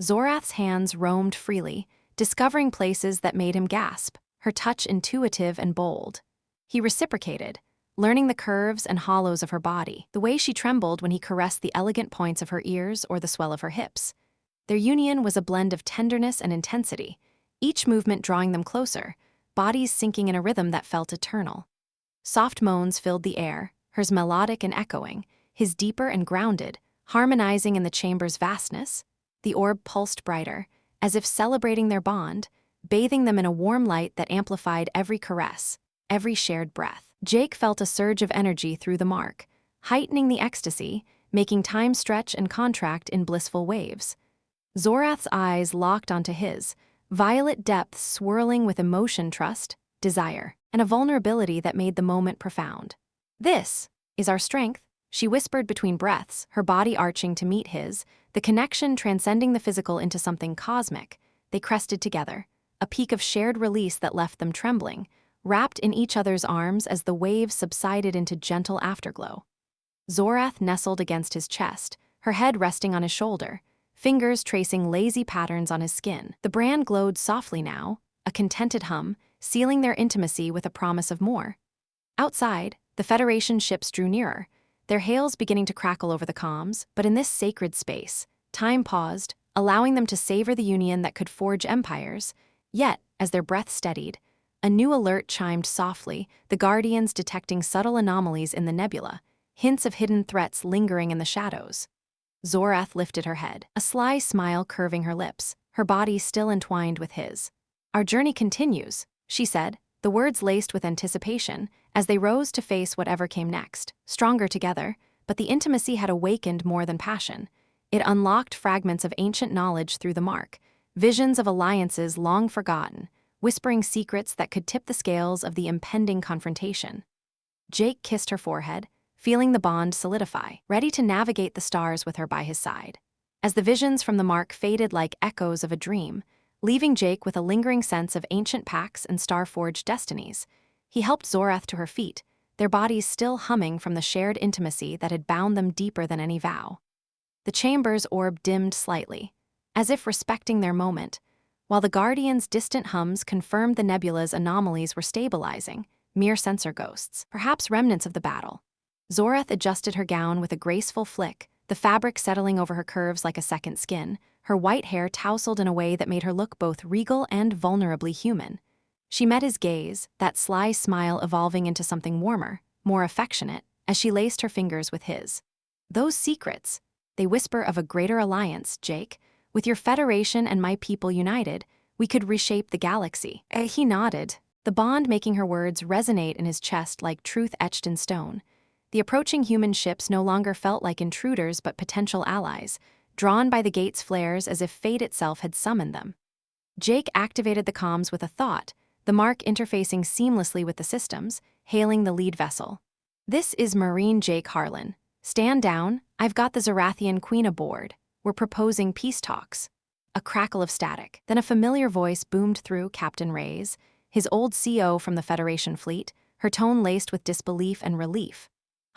Zorath's hands roamed freely, discovering places that made him gasp, her touch intuitive and bold. He reciprocated, learning the curves and hollows of her body, the way she trembled when he caressed the elegant points of her ears or the swell of her hips. Their union was a blend of tenderness and intensity, each movement drawing them closer, bodies sinking in a rhythm that felt eternal. Soft moans filled the air, hers melodic and echoing, his deeper and grounded, harmonizing in the chamber's vastness. The orb pulsed brighter, as if celebrating their bond, bathing them in a warm light that amplified every caress, every shared breath. Jake felt a surge of energy through the mark, heightening the ecstasy, making time stretch and contract in blissful waves. Zorath's eyes locked onto his, violet depths swirling with emotion, trust, desire, and a vulnerability that made the moment profound. "This is our strength," she whispered between breaths, her body arching to meet his, the connection transcending the physical into something cosmic. They crested together, a peak of shared release that left them trembling, wrapped in each other's arms as the waves subsided into gentle afterglow. Zorath nestled against his chest, her head resting on his shoulder, fingers tracing lazy patterns on his skin. The brand glowed softly now, a contented hum, sealing their intimacy with a promise of more. Outside, the Federation ships drew nearer, their hails beginning to crackle over the comms, but in this sacred space, time paused, allowing them to savor the union that could forge empires. Yet, as their breath steadied, a new alert chimed softly, the Guardians detecting subtle anomalies in the nebula, hints of hidden threats lingering in the shadows. Zorath lifted her head, a sly smile curving her lips, her body still entwined with his. "Our journey continues," she said, the words laced with anticipation, as they rose to face whatever came next, stronger together, but the intimacy had awakened more than passion. It unlocked fragments of ancient knowledge through the mark, visions of alliances long forgotten, whispering secrets that could tip the scales of the impending confrontation. Jake kissed her forehead, feeling the bond solidify, ready to navigate the stars with her by his side. As the visions from the mark faded like echoes of a dream, leaving Jake with a lingering sense of ancient pacts and star-forged destinies, he helped Zorath to her feet, their bodies still humming from the shared intimacy that had bound them deeper than any vow. The chamber's orb dimmed slightly, as if respecting their moment, while the Guardian's distant hums confirmed the nebula's anomalies were stabilizing, mere sensor ghosts, perhaps remnants of the battle. Zorath adjusted her gown with a graceful flick, the fabric settling over her curves like a second skin, her white hair tousled in a way that made her look both regal and vulnerably human. She met his gaze, that sly smile evolving into something warmer, more affectionate, as she laced her fingers with his. Those secrets, they whisper of a greater alliance, Jake. With your federation and my people united, we could reshape the galaxy. He nodded, the bond making her words resonate in his chest like truth etched in stone. The approaching human ships no longer felt like intruders but potential allies, drawn by the gate's flares as if fate itself had summoned them. Jake activated the comms with a thought, the mark interfacing seamlessly with the systems, hailing the lead vessel. "This is Marine Jake Harlan. Stand down, I've got the Zerathian Queen aboard. We're proposing peace talks." A crackle of static. Then a familiar voice boomed through Captain Reyes, his old CO from the Federation fleet, her tone laced with disbelief and relief.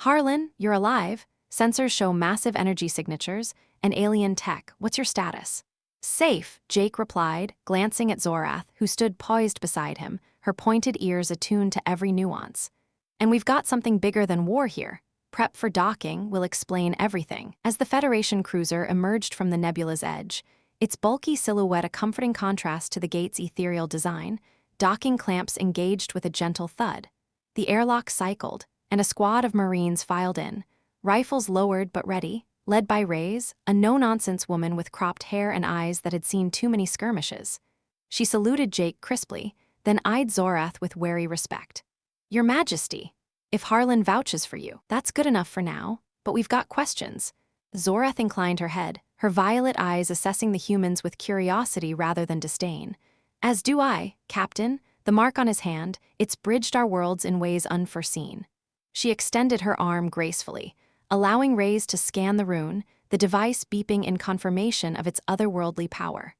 "Harlan, you're alive. Sensors show massive energy signatures and alien tech. What's your status?" "Safe," Jake replied, glancing at Zorath, who stood poised beside him, her pointed ears attuned to every nuance. "And we've got something bigger than war here. Prep for docking will explain everything." As the Federation cruiser emerged from the nebula's edge, its bulky silhouette a comforting contrast to the gate's ethereal design, docking clamps engaged with a gentle thud. The airlock cycled, and a squad of Marines filed in, rifles lowered but ready, led by Reyes, a no-nonsense woman with cropped hair and eyes that had seen too many skirmishes. She saluted Jake crisply, then eyed Zorath with wary respect. "Your Majesty, if Harlan vouches for you, that's good enough for now, but we've got questions." Zorath inclined her head, her violet eyes assessing the humans with curiosity rather than disdain. "As do I, Captain," the mark on his hand, "it's bridged our worlds in ways unforeseen." She extended her arm gracefully, allowing Reyes to scan the rune, the device beeping in confirmation of its otherworldly power.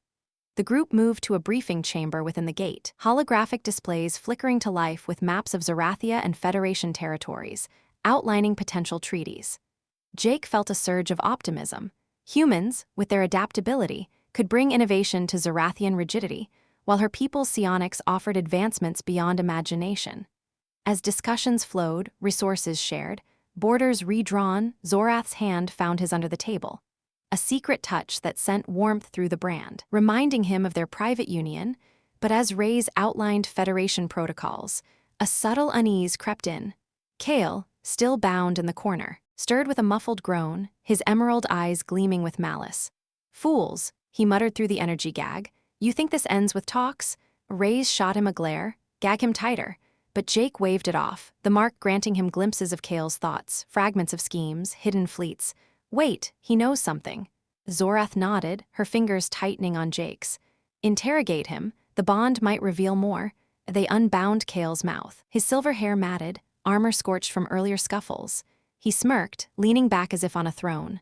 The group moved to a briefing chamber within the gate, holographic displays flickering to life with maps of Zerathia and Federation territories, outlining potential treaties. Jake felt a surge of optimism. Humans, with their adaptability, could bring innovation to Zerathian rigidity, while her people's psionics offered advancements beyond imagination. As discussions flowed, resources shared, borders redrawn, Zorath's hand found his under the table. A secret touch that sent warmth through the brand, reminding him of their private union, but as Reyes outlined Federation protocols, a subtle unease crept in. Kale, still bound in the corner, stirred with a muffled groan, his emerald eyes gleaming with malice. "Fools," he muttered through the energy gag. "You think this ends with talks?" Reyes shot him a glare, "Gag him tighter." But Jake waved it off, the mark granting him glimpses of Kale's thoughts, fragments of schemes, hidden fleets. "Wait, he knows something." Zorath nodded, her fingers tightening on Jake's. "Interrogate him, the bond might reveal more." They unbound Kale's mouth, his silver hair matted, armor scorched from earlier scuffles. He smirked, leaning back as if on a throne.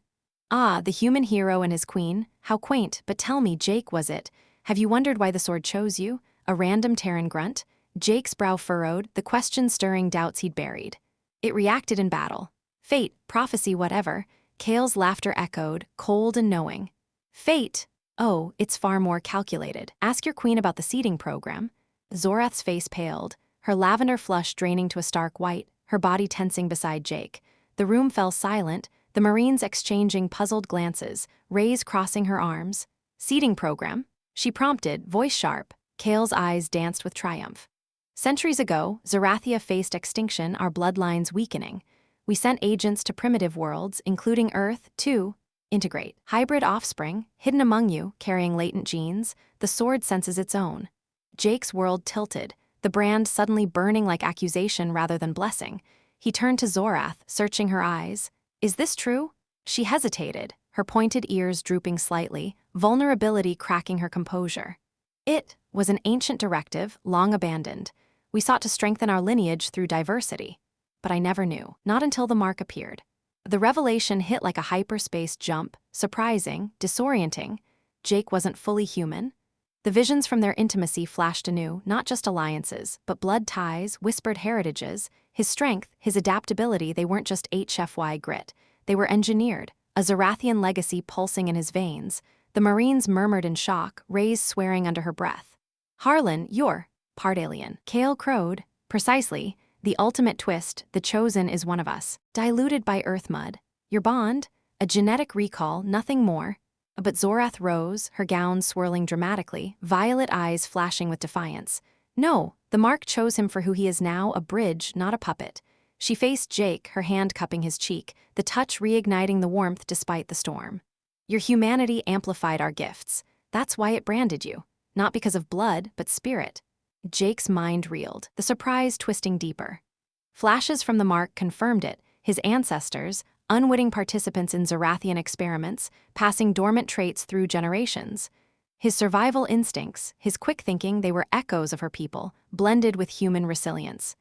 "Ah, the human hero and his queen, how quaint, but tell me, Jake, was it? Have you wondered why the sword chose you? A random Terran grunt?" Jake's brow furrowed, the question stirring doubts he'd buried. "It reacted in battle. Fate, prophecy, whatever." Kale's laughter echoed, cold and knowing. "Fate? Oh, it's far more calculated. Ask your queen about the seeding program." Zorath's face paled, her lavender flush draining to a stark white, her body tensing beside Jake. The room fell silent, the Marines exchanging puzzled glances, Reyes crossing her arms. "Seeding program?" she prompted, voice sharp. Kale's eyes danced with triumph. "Centuries ago, Zerathia faced extinction, our bloodlines weakening. We sent agents to primitive worlds, including Earth, to integrate. Hybrid offspring, hidden among you, carrying latent genes, the sword senses its own." Jake's world tilted, the brand suddenly burning like accusation rather than blessing. He turned to Zorath, searching her eyes. Is this true? She hesitated, her pointed ears drooping slightly, vulnerability cracking her composure. It was an ancient directive, long abandoned. We sought to strengthen our lineage through diversity. But I never knew, not until the mark appeared. The revelation hit like a hyperspace jump, surprising, disorienting. Jake wasn't fully human. The visions from their intimacy flashed anew, not just alliances, but blood ties, whispered heritages. His strength, his adaptability, they weren't just HFY grit. They were engineered, a Zerathian legacy pulsing in his veins. The Marines murmured in shock, Reyes swearing under her breath. Harlan, you're part alien. Kale crowed. Precisely. The ultimate twist, the chosen is one of us. Diluted by earth mud. Your bond? A genetic recall, nothing more. But Zorath rose, her gown swirling dramatically, violet eyes flashing with defiance. No, the mark chose him for who he is now, a bridge, not a puppet. She faced Jake, her hand cupping his cheek, the touch reigniting the warmth despite the storm. Your humanity amplified our gifts. That's why it branded you. Not because of blood, but spirit. Jake's mind reeled, the surprise twisting deeper. Flashes from the mark confirmed it, his ancestors, unwitting participants in Zerathian experiments, passing dormant traits through generations. His survival instincts, his quick thinking, they were echoes of her people, blended with human resilience.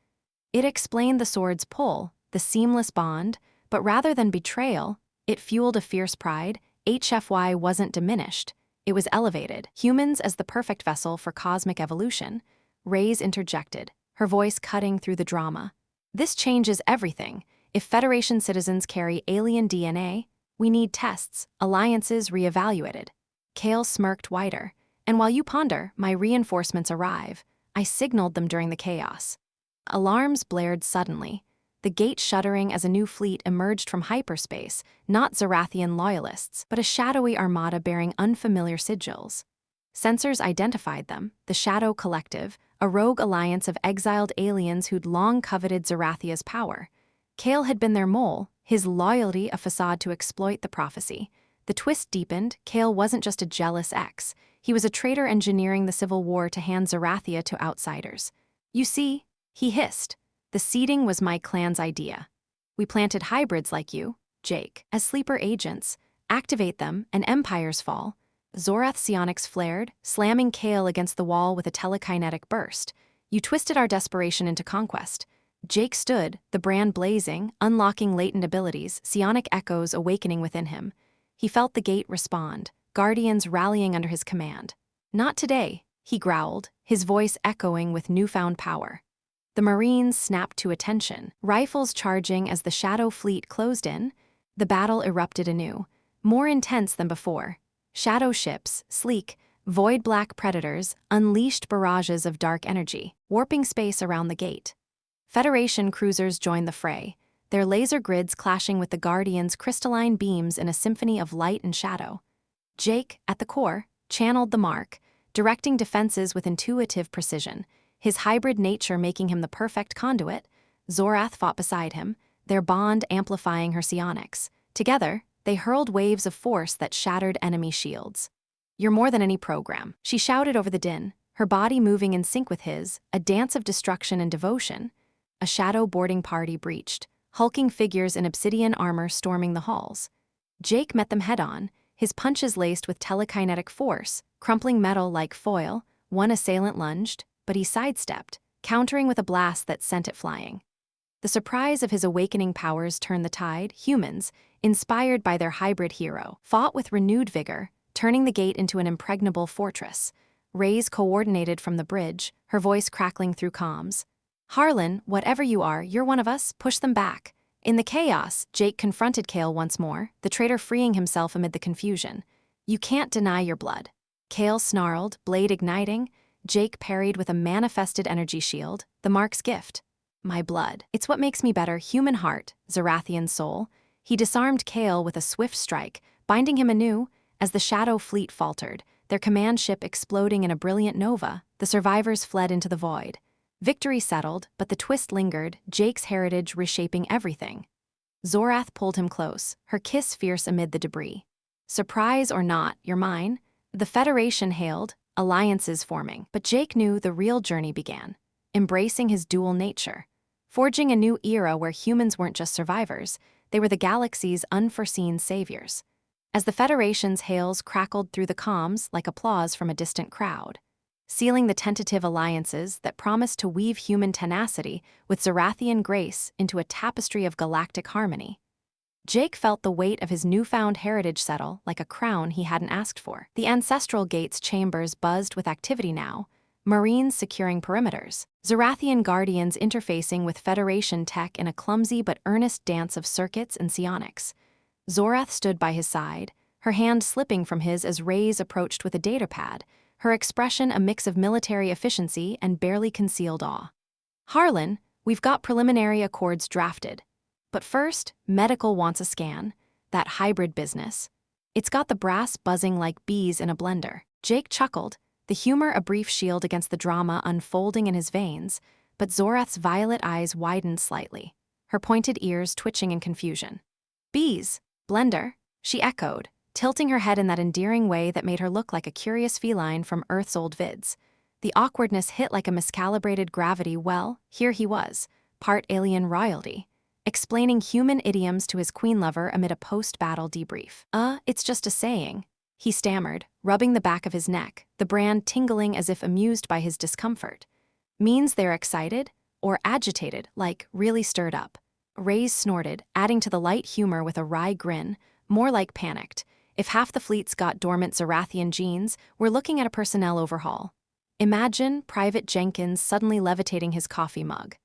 It explained the sword's pull, the seamless bond, but rather than betrayal, it fueled a fierce pride. HFY wasn't diminished, it was elevated, humans as the perfect vessel for cosmic evolution. Reyes interjected, her voice cutting through the drama. This changes everything. If Federation citizens carry alien DNA, we need tests, alliances reevaluated. Kale smirked wider. And while you ponder, my reinforcements arrive. I signaled them during the chaos. Alarms blared suddenly, the gate shuddering as a new fleet emerged from hyperspace, not Zerathian loyalists, but a shadowy armada bearing unfamiliar sigils. Sensors identified them, the Shadow Collective, a rogue alliance of exiled aliens who'd long coveted Zerathia's power. Kale had been their mole, his loyalty a facade to exploit the prophecy. The twist deepened. Kale wasn't just a jealous ex. He was a traitor engineering the civil war to hand Zerathia to outsiders. You see, he hissed, the seeding was my clan's idea. We planted hybrids like you, Jake, as sleeper agents. Activate them, and empires fall. Zorath psionics flared, slamming Kale against the wall with a telekinetic burst. You twisted our desperation into conquest. Jake stood, the brand blazing, unlocking latent abilities, psionic echoes awakening within him. He felt the gate respond, guardians rallying under his command. Not today, he growled, his voice echoing with newfound power. The Marines snapped to attention, rifles charging as the Shadow Fleet closed in. The battle erupted anew, more intense than before. Shadow ships, sleek, void-black predators, unleashed barrages of dark energy, warping space around the gate. Federation cruisers joined the fray, their laser grids clashing with the Guardians' crystalline beams in a symphony of light and shadow. Jake, at the core, channeled the mark, directing defenses with intuitive precision, his hybrid nature making him the perfect conduit. Zorath fought beside him, their bond amplifying her psionics. Together, they hurled waves of force that shattered enemy shields. You're more than any program, she shouted over the din, her body moving in sync with his, a dance of destruction and devotion. A shadow boarding party breached, hulking figures in obsidian armor storming the halls. Jake met them head-on, his punches laced with telekinetic force, crumpling metal like foil. One assailant lunged, but he sidestepped, countering with a blast that sent it flying. The surprise of his awakening powers turned the tide. Humans, inspired by their hybrid hero, fought with renewed vigor, turning the gate into an impregnable fortress. Reyes coordinated from the bridge, her voice crackling through comms. Harlan, whatever you are, you're one of us, push them back. In the chaos, Jake confronted Kale once more, the traitor freeing himself amid the confusion. You can't deny your blood. Kale snarled, blade igniting. Jake parried with a manifested energy shield, the mark's gift. My blood. It's what makes me better, human heart, Zerathian soul. He disarmed Kale with a swift strike, binding him anew. As the Shadow Fleet faltered, their command ship exploding in a brilliant nova, the survivors fled into the void. Victory settled, but the twist lingered, Jake's heritage reshaping everything. Zorath pulled him close, her kiss fierce amid the debris. Surprise or not, you're mine. The Federation hailed, alliances forming, but Jake knew the real journey began, embracing his dual nature. Forging a new era where humans weren't just survivors, They were the galaxy's unforeseen saviors. As the Federation's hails crackled through the comms like applause from a distant crowd, sealing the tentative alliances that promised to weave human tenacity with Zerathian grace into a tapestry of galactic harmony. Jake felt the weight of his newfound heritage settle like a crown he hadn't asked for. The ancestral gate's chambers buzzed with activity now, Marines securing perimeters, Zerathian guardians interfacing with Federation tech in a clumsy but earnest dance of circuits and psionics. Zorath stood by his side, her hand slipping from his as Reyes approached with a datapad, her expression a mix of military efficiency and barely concealed awe. "Harlan, we've got preliminary accords drafted. But first, medical wants a scan, that hybrid business. It's got the brass buzzing like bees in a blender." Jake chuckled, the humor a brief shield against the drama unfolding in his veins, but Zorath's violet eyes widened slightly, her pointed ears twitching in confusion. "Bees? Blender?" she echoed, tilting her head in that endearing way that made her look like a curious feline from Earth's old vids. The awkwardness hit like a miscalibrated gravity. Well, here he was, part alien royalty, explaining human idioms to his queen lover amid a post-battle debrief. It's just a saying," he stammered, rubbing the back of his neck, the brand tingling as if amused by his discomfort. "Means they're excited? Or agitated, like really stirred up?" Reyes snorted, adding to the light humor with a wry grin, more like panicked. "If half the fleet's got dormant Zerathian genes, we're looking at a personnel overhaul. Imagine Private Jenkins suddenly levitating his coffee mug."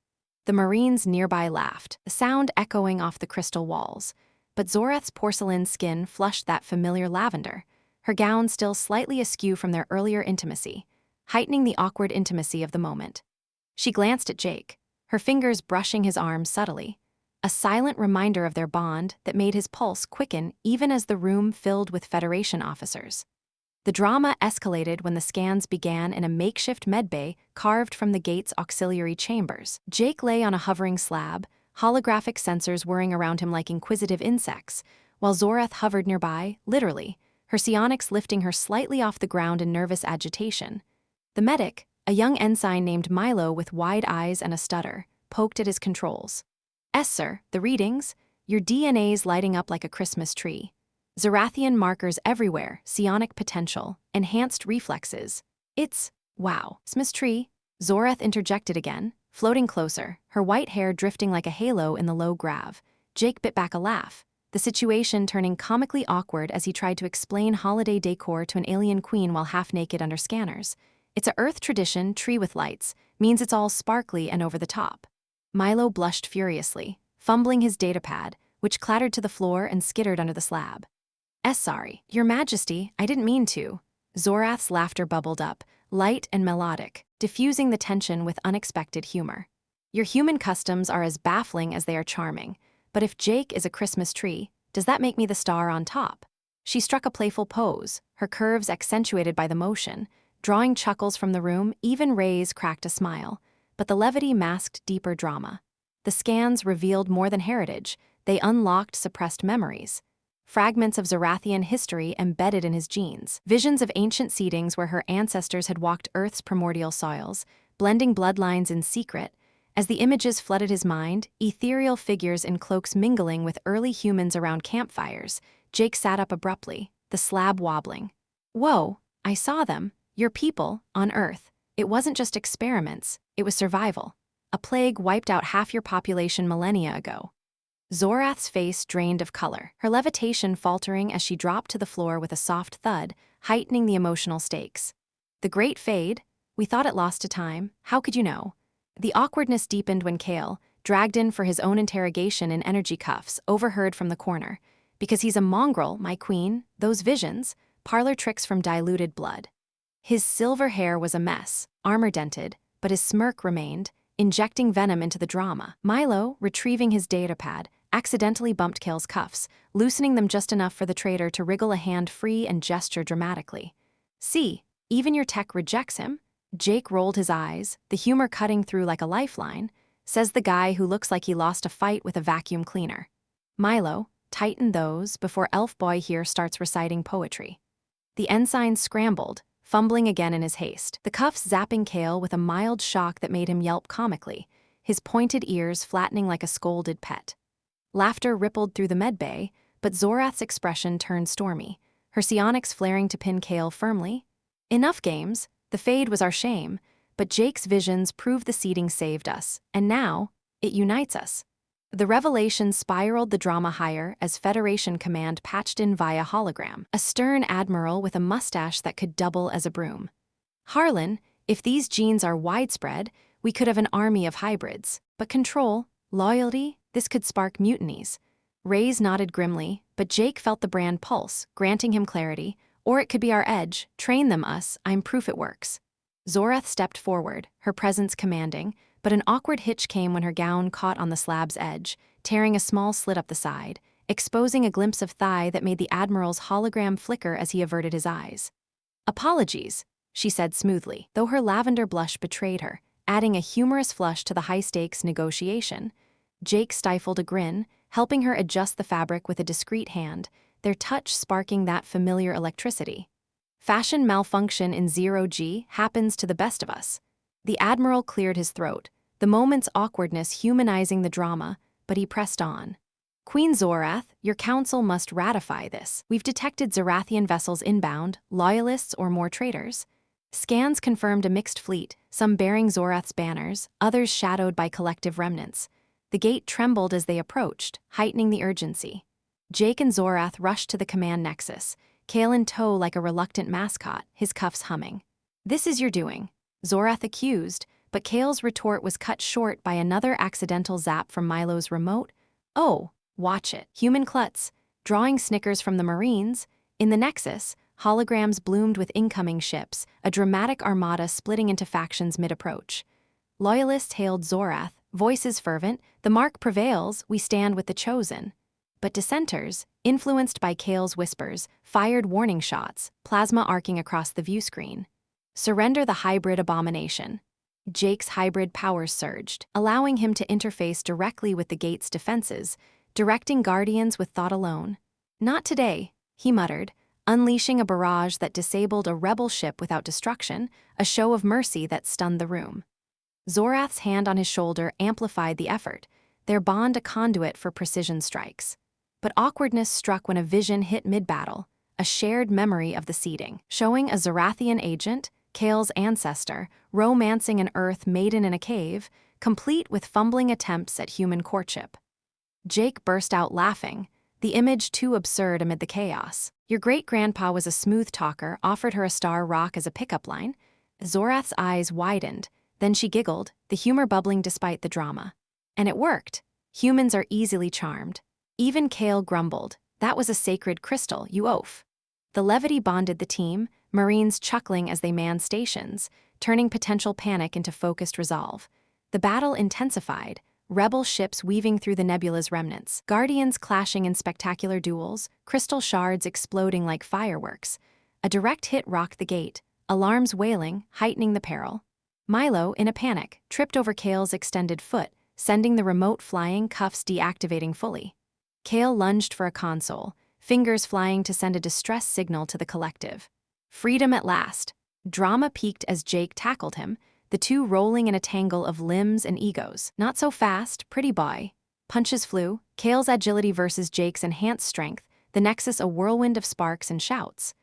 The Marines nearby laughed, the sound echoing off the crystal walls. But Zorath's porcelain skin flushed that familiar lavender, her gown still slightly askew from their earlier intimacy, heightening the awkward intimacy of the moment. She glanced at Jake, her fingers brushing his arm subtly, a silent reminder of their bond that made his pulse quicken even as the room filled with Federation officers. The drama escalated when the scans began in a makeshift medbay carved from the gate's auxiliary chambers. Jake lay on a hovering slab, holographic sensors whirring around him like inquisitive insects, while Zorath hovered nearby, literally, her psionics lifting her slightly off the ground in nervous agitation. The medic, a young ensign named Milo with wide eyes and a stutter, poked at his controls. "Yes, sir, the readings? Your DNA's lighting up like a Christmas tree. Zerathian markers everywhere, psionic potential, enhanced reflexes. Wow. Christmas tree?" Zorath interjected again, floating closer, her white hair drifting like a halo in the low grav. Jake bit back a laugh, the situation turning comically awkward as he tried to explain holiday decor to an alien queen while half-naked under scanners. "It's a Earth tradition, tree with lights, means it's all sparkly and over the top." Milo blushed furiously, fumbling his datapad, which clattered to the floor and skittered under the slab. Sorry, Your Majesty, I didn't mean to." Zorath's laughter bubbled up, light and melodic, diffusing the tension with unexpected humor. "Your human customs are as baffling as they are charming, but if Jake is a Christmas tree, does that make me the star on top?" She struck a playful pose, her curves accentuated by the motion, drawing chuckles from the room. Even Reyes cracked a smile, but the levity masked deeper drama. The scans revealed more than heritage, they unlocked suppressed memories. Fragments of Zerathian history embedded in his genes. Visions of ancient seedings where her ancestors had walked Earth's primordial soils, blending bloodlines in secret. As the images flooded his mind, ethereal figures in cloaks mingling with early humans around campfires, Jake sat up abruptly, the slab wobbling. "Whoa, I saw them. Your people, on Earth. It wasn't just experiments, it was survival. A plague wiped out half your population millennia ago." Zorath's face drained of color, her levitation faltering as she dropped to the floor with a soft thud, heightening the emotional stakes. "The Great Fade? We thought it lost to time. How could you know?" The awkwardness deepened when Kale, dragged in for his own interrogation in energy cuffs, overheard from the corner. "Because he's a mongrel, my queen, those visions, parlor tricks from diluted blood." His silver hair was a mess, armor-dented, but his smirk remained, injecting venom into the drama. Milo, retrieving his datapad, accidentally bumped Kale's cuffs, loosening them just enough for the traitor to wriggle a hand free and gesture dramatically. "See, even your tech rejects him?" Jake rolled his eyes, the humor cutting through like a lifeline, says the guy who looks like he lost a fight with a vacuum cleaner. "Milo, tighten those before Elf Boy here starts reciting poetry." The ensign scrambled, fumbling again in his haste, the cuffs zapping Kale with a mild shock that made him yelp comically, his pointed ears flattening like a scolded pet. Laughter rippled through the medbay, but Zorath's expression turned stormy, her psionics flaring to pin Kale firmly. Enough games, the fade was our shame, but Jake's visions proved the seeding saved us, and now, it unites us. The revelation spiraled the drama higher as Federation command patched in via hologram, a stern admiral with a mustache that could double as a broom. Harlan, if these genes are widespread, we could have an army of hybrids. But control, loyalty, this could spark mutinies. Reyes nodded grimly, but Jake felt the brand pulse, granting him clarity. Or it could be our edge. Train them us, I'm proof it works. Zorath stepped forward, her presence commanding, but an awkward hitch came when her gown caught on the slab's edge, tearing a small slit up the side, exposing a glimpse of thigh that made the Admiral's hologram flicker as he averted his eyes. Apologies, she said smoothly, though her lavender blush betrayed her, adding a humorous flush to the high-stakes negotiation. Jake stifled a grin, helping her adjust the fabric with a discreet hand, their touch sparking that familiar electricity. Fashion malfunction in 0G happens to the best of us. The Admiral cleared his throat, the moment's awkwardness humanizing the drama, but he pressed on. Queen Zorath, your council must ratify this. We've detected Zerathian vessels inbound, loyalists or more traitors. Scans confirmed a mixed fleet, some bearing Zorath's banners, others shadowed by collective remnants. The gate trembled as they approached, heightening the urgency. Jake and Zorath rushed to the command nexus, Kale in tow like a reluctant mascot, his cuffs humming. This is your doing, Zorath accused, but Kale's retort was cut short by another accidental zap from Milo's remote. Oh, watch it. Human klutz, drawing snickers from the Marines. In the nexus, holograms bloomed with incoming ships, a dramatic armada splitting into factions mid-approach. Loyalists hailed Zorath, voices fervent, the mark prevails, we stand with the chosen. But dissenters, influenced by Kale's whispers, fired warning shots, plasma arcing across the view screen. Surrender the hybrid abomination. Jake's hybrid powers surged, allowing him to interface directly with the gate's defenses, directing Guardians with thought alone. Not today, he muttered, unleashing a barrage that disabled a rebel ship without destruction, a show of mercy that stunned the room. Zorath's hand on his shoulder amplified the effort, their bond a conduit for precision strikes. But awkwardness struck when a vision hit mid-battle, a shared memory of the seeding, showing a Zerathian agent, Kale's ancestor, romancing an Earth maiden in a cave, complete with fumbling attempts at human courtship. Jake burst out laughing, the image too absurd amid the chaos. Your great-grandpa was a smooth talker, offered her a star rock as a pickup line. Zorath's eyes widened, then she giggled, the humor bubbling despite the drama. And it worked. Humans are easily charmed. Even Kale grumbled, that was a sacred crystal, you oaf. The levity bonded the team, Marines chuckling as they manned stations, turning potential panic into focused resolve. The battle intensified, rebel ships weaving through the nebula's remnants, Guardians clashing in spectacular duels, crystal shards exploding like fireworks. A direct hit rocked the gate, alarms wailing, heightening the peril. Milo, in a panic, tripped over Kale's extended foot, sending the remote flying, cuffs deactivating fully. Kale lunged for a console, fingers flying to send a distress signal to the collective. Freedom at last. Drama peaked as Jake tackled him, the two rolling in a tangle of limbs and egos. Not so fast, pretty boy. Punches flew, Kale's agility versus Jake's enhanced strength, the nexus a whirlwind of sparks and shouts.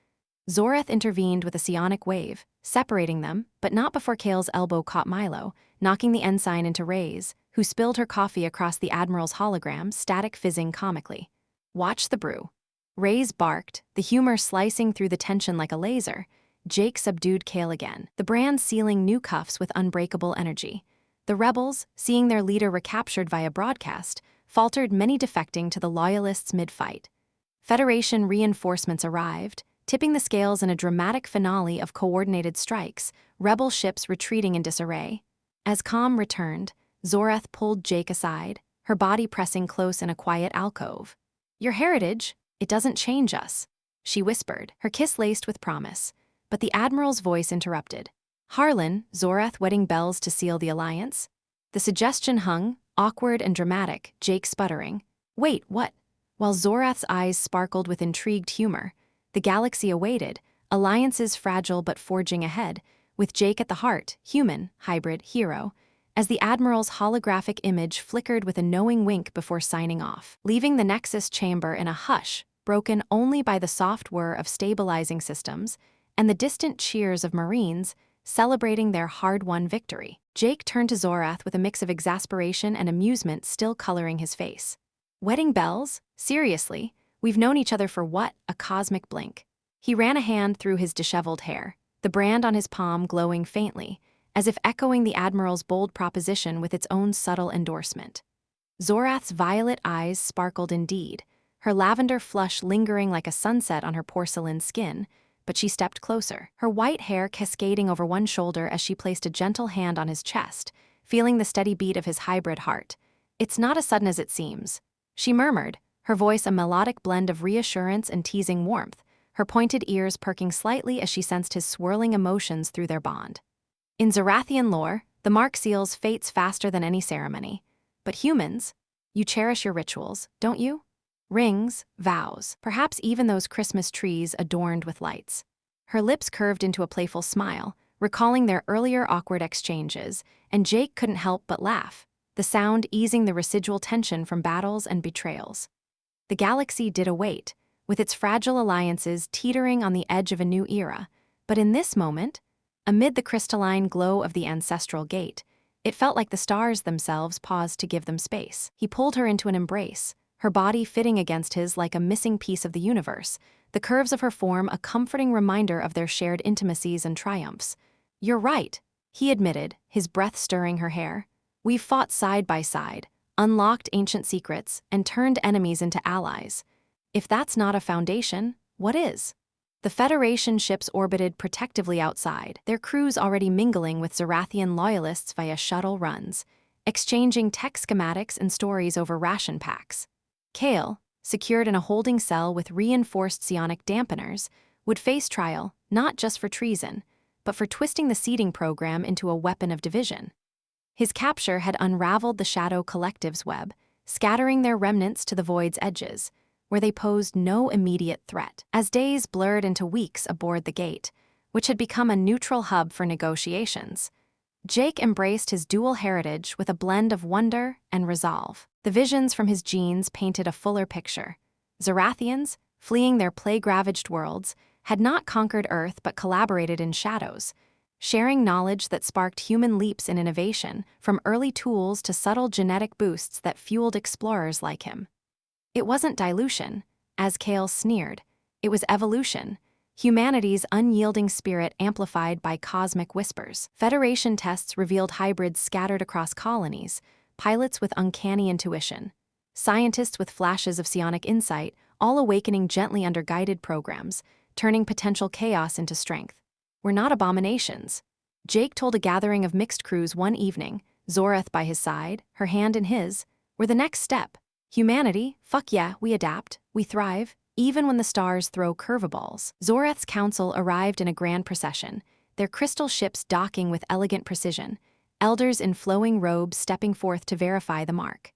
Zorath intervened with a psionic wave, separating them, but not before Kale's elbow caught Milo, knocking the ensign into Reyes, who spilled her coffee across the Admiral's hologram, static fizzing comically. Watch the brew. Reyes barked, the humor slicing through the tension like a laser. Jake subdued Kale again, the brand sealing new cuffs with unbreakable energy. The rebels, seeing their leader recaptured via broadcast, faltered, many defecting to the Loyalists mid-fight. Federation reinforcements arrived, tipping the scales in a dramatic finale of coordinated strikes, rebel ships retreating in disarray. As calm returned, Zorath pulled Jake aside, her body pressing close in a quiet alcove. Your heritage, it doesn't change us, she whispered, her kiss laced with promise. But the Admiral's voice interrupted. Harlan, Zorath wedding bells to seal the alliance? The suggestion hung, awkward and dramatic, Jake sputtering. Wait, what? While Zorath's eyes sparkled with intrigued humor, the galaxy awaited, alliances fragile but forging ahead, with Jake at the heart, human, hybrid, hero. as the Admiral's holographic image flickered with a knowing wink before signing off, leaving the Nexus chamber in a hush, broken only by the soft whir of stabilizing systems and the distant cheers of Marines celebrating their hard-won victory. Jake turned to Zorath with a mix of exasperation and amusement still coloring his face. Wedding bells? Seriously? We've known each other for what? A cosmic blink. He ran a hand through his disheveled hair, the brand on his palm glowing faintly, as if echoing the Admiral's bold proposition with its own subtle endorsement. Zorath's violet eyes sparkled indeed, her lavender flush lingering like a sunset on her porcelain skin, but she stepped closer, her white hair cascading over one shoulder as she placed a gentle hand on his chest, feeling the steady beat of his hybrid heart. "It's not as sudden as it seems," she murmured, her voice a melodic blend of reassurance and teasing warmth, her pointed ears perking slightly as she sensed his swirling emotions through their bond. In Zerathian lore, the mark seals fates faster than any ceremony. But humans, you cherish your rituals, don't you? Rings, vows, perhaps even those Christmas trees adorned with lights. Her lips curved into a playful smile, recalling their earlier awkward exchanges, and Jake couldn't help but laugh, the sound easing the residual tension from battles and betrayals. The galaxy did await, with its fragile alliances teetering on the edge of a new era, but in this moment, amid the crystalline glow of the ancestral gate, it felt like the stars themselves paused to give them space. He pulled her into an embrace, her body fitting against his like a missing piece of the universe, the curves of her form a comforting reminder of their shared intimacies and triumphs. "You're right," he admitted, his breath stirring her hair. "We've fought side by side, unlocked ancient secrets, and turned enemies into allies. If that's not a foundation, what is?" The Federation ships orbited protectively outside, their crews already mingling with Zerathian loyalists via shuttle runs, exchanging tech schematics and stories over ration packs. Kale, secured in a holding cell with reinforced psionic dampeners, would face trial not just for treason, but for twisting the seeding program into a weapon of division. His capture had unraveled the Shadow Collective's web, scattering their remnants to the void's edges, where they posed no immediate threat. As days blurred into weeks aboard the Gate, which had become a neutral hub for negotiations, Jake embraced his dual heritage with a blend of wonder and resolve. The visions from his genes painted a fuller picture. Zerathians, fleeing their plague-ravaged worlds, had not conquered Earth but collaborated in shadows, sharing knowledge that sparked human leaps in innovation, from early tools to subtle genetic boosts that fueled explorers like him. It wasn't dilution, as Kale sneered. It was evolution, humanity's unyielding spirit amplified by cosmic whispers. Federation tests revealed hybrids scattered across colonies, pilots with uncanny intuition, scientists with flashes of psionic insight, all awakening gently under guided programs, turning potential chaos into strength. "We're not abominations," Jake told a gathering of mixed crews one evening, Zorath by his side, her hand in his. "We're the next step. Humanity, fuck yeah, we adapt, we thrive, even when the stars throw curveballs." Zorath's council arrived in a grand procession, their crystal ships docking with elegant precision, elders in flowing robes stepping forth to verify the mark.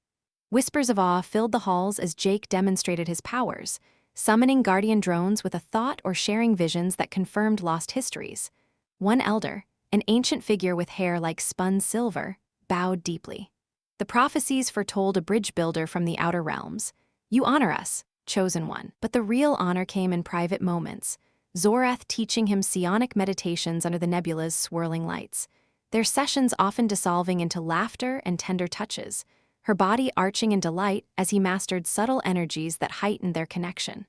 Whispers of awe filled the halls as Jake demonstrated his powers, summoning guardian drones with a thought or sharing visions that confirmed lost histories. One elder, an ancient figure with hair like spun silver, bowed deeply. "The prophecies foretold a bridge builder from the outer realms. You honor us, chosen one." But the real honor came in private moments, Zorath teaching him psionic meditations under the nebula's swirling lights, their sessions often dissolving into laughter and tender touches, her body arching in delight as he mastered subtle energies that heightened their connection.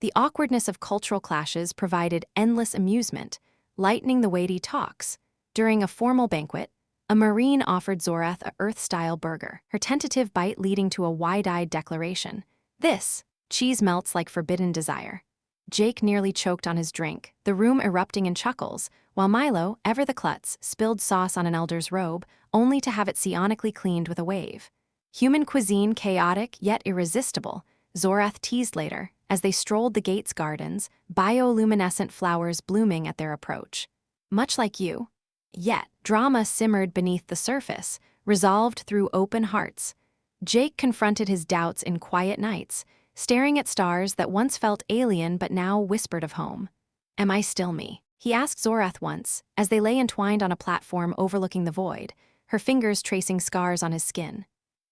The awkwardness of cultural clashes provided endless amusement, lightening the weighty talks. During a formal banquet, a Marine offered Zorath a Earth-style burger, her tentative bite leading to a wide-eyed declaration. "This cheese melts like forbidden desire." Jake nearly choked on his drink, the room erupting in chuckles, while Milo, ever the klutz, spilled sauce on an elder's robe, only to have it psionically cleaned with a wave. Human cuisine chaotic yet irresistible, Zorath teased later, as they strolled the Gate's gardens, bioluminescent flowers blooming at their approach. "Much like you." Yet, drama simmered beneath the surface, resolved through open hearts. Jake confronted his doubts in quiet nights, staring at stars that once felt alien but now whispered of home. "Am I still me?" he asked Zorath once, as they lay entwined on a platform overlooking the void, her fingers tracing scars on his skin.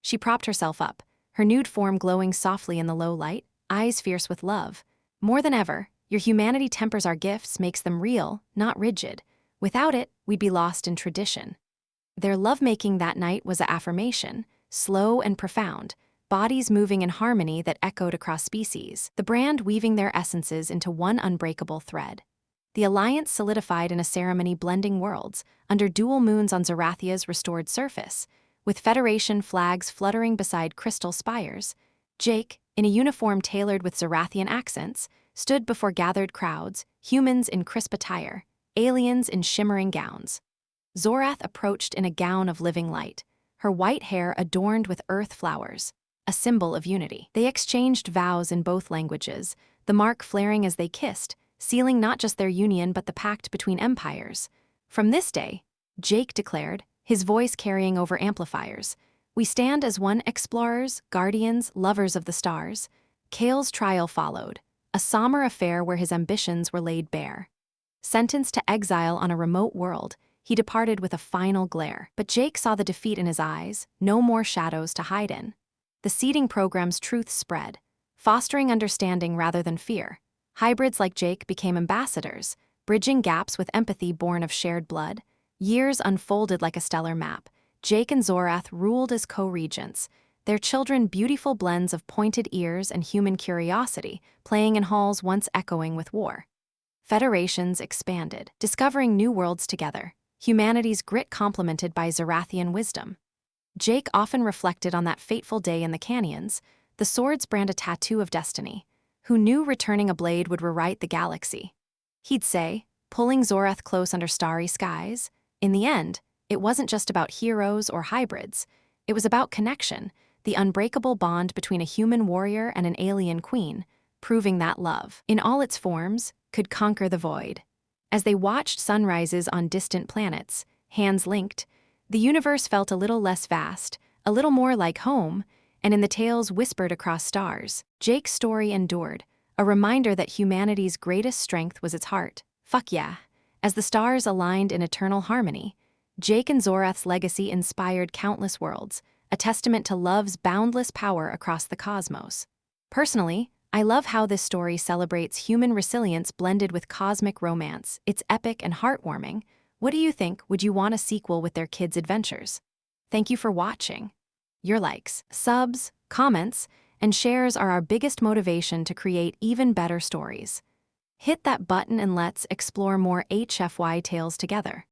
She propped herself up, her nude form glowing softly in the low light, eyes fierce with love. More than ever, your humanity tempers our gifts, makes them real, not rigid. Without it, we'd be lost in tradition. Their lovemaking that night was an affirmation, slow and profound, bodies moving in harmony that echoed across species, the brand weaving their essences into one unbreakable thread. The alliance solidified in a ceremony blending worlds, under dual moons on Zerathia's restored surface, with Federation flags fluttering beside crystal spires. Jake, in a uniform tailored with Zerathian accents, stood before gathered crowds, humans in crisp attire, aliens in shimmering gowns. Zorath approached in a gown of living light, her white hair adorned with earth flowers, a symbol of unity. They exchanged vows in both languages, the mark flaring as they kissed, sealing not just their union but the pact between empires. From this day, Jake declared, his voice carrying over amplifiers, we stand as one, explorers, guardians, lovers of the stars. Kale's trial followed, a somber affair where his ambitions were laid bare. Sentenced to exile on a remote world, he departed with a final glare. But Jake saw the defeat in his eyes, no more shadows to hide in. The seeding program's truth spread, fostering understanding rather than fear. Hybrids like Jake became ambassadors, bridging gaps with empathy born of shared blood. Years unfolded like a stellar map. Jake and Zorath ruled as co-regents, their children beautiful blends of pointed ears and human curiosity, playing in halls once echoing with war. Federations expanded, discovering new worlds together, humanity's grit complemented by Zerathian wisdom. Jake often reflected on that fateful day in the canyons, the swords brand a tattoo of destiny. Who knew returning a blade would rewrite the galaxy? He'd say, pulling Zorath close under starry skies. In the end, it wasn't just about heroes or hybrids. It was about connection, the unbreakable bond between a human warrior and an alien queen, proving that love, in all its forms, could conquer the void. As they watched sunrises on distant planets, hands linked, the universe felt a little less vast, a little more like home, and in the tales whispered across stars, Jake's story endured, a reminder that humanity's greatest strength was its heart. Fuck yeah. As the stars aligned in eternal harmony, Jake and Zorath's legacy inspired countless worlds, a testament to love's boundless power across the cosmos. Personally, I love how this story celebrates human resilience blended with cosmic romance. It's epic and heartwarming. What do you think? Would you want a sequel with their kids' adventures? Thank you for watching. Your likes, subs, comments, and shares are our biggest motivation to create even better stories. Hit that button and let's explore more HFY tales together.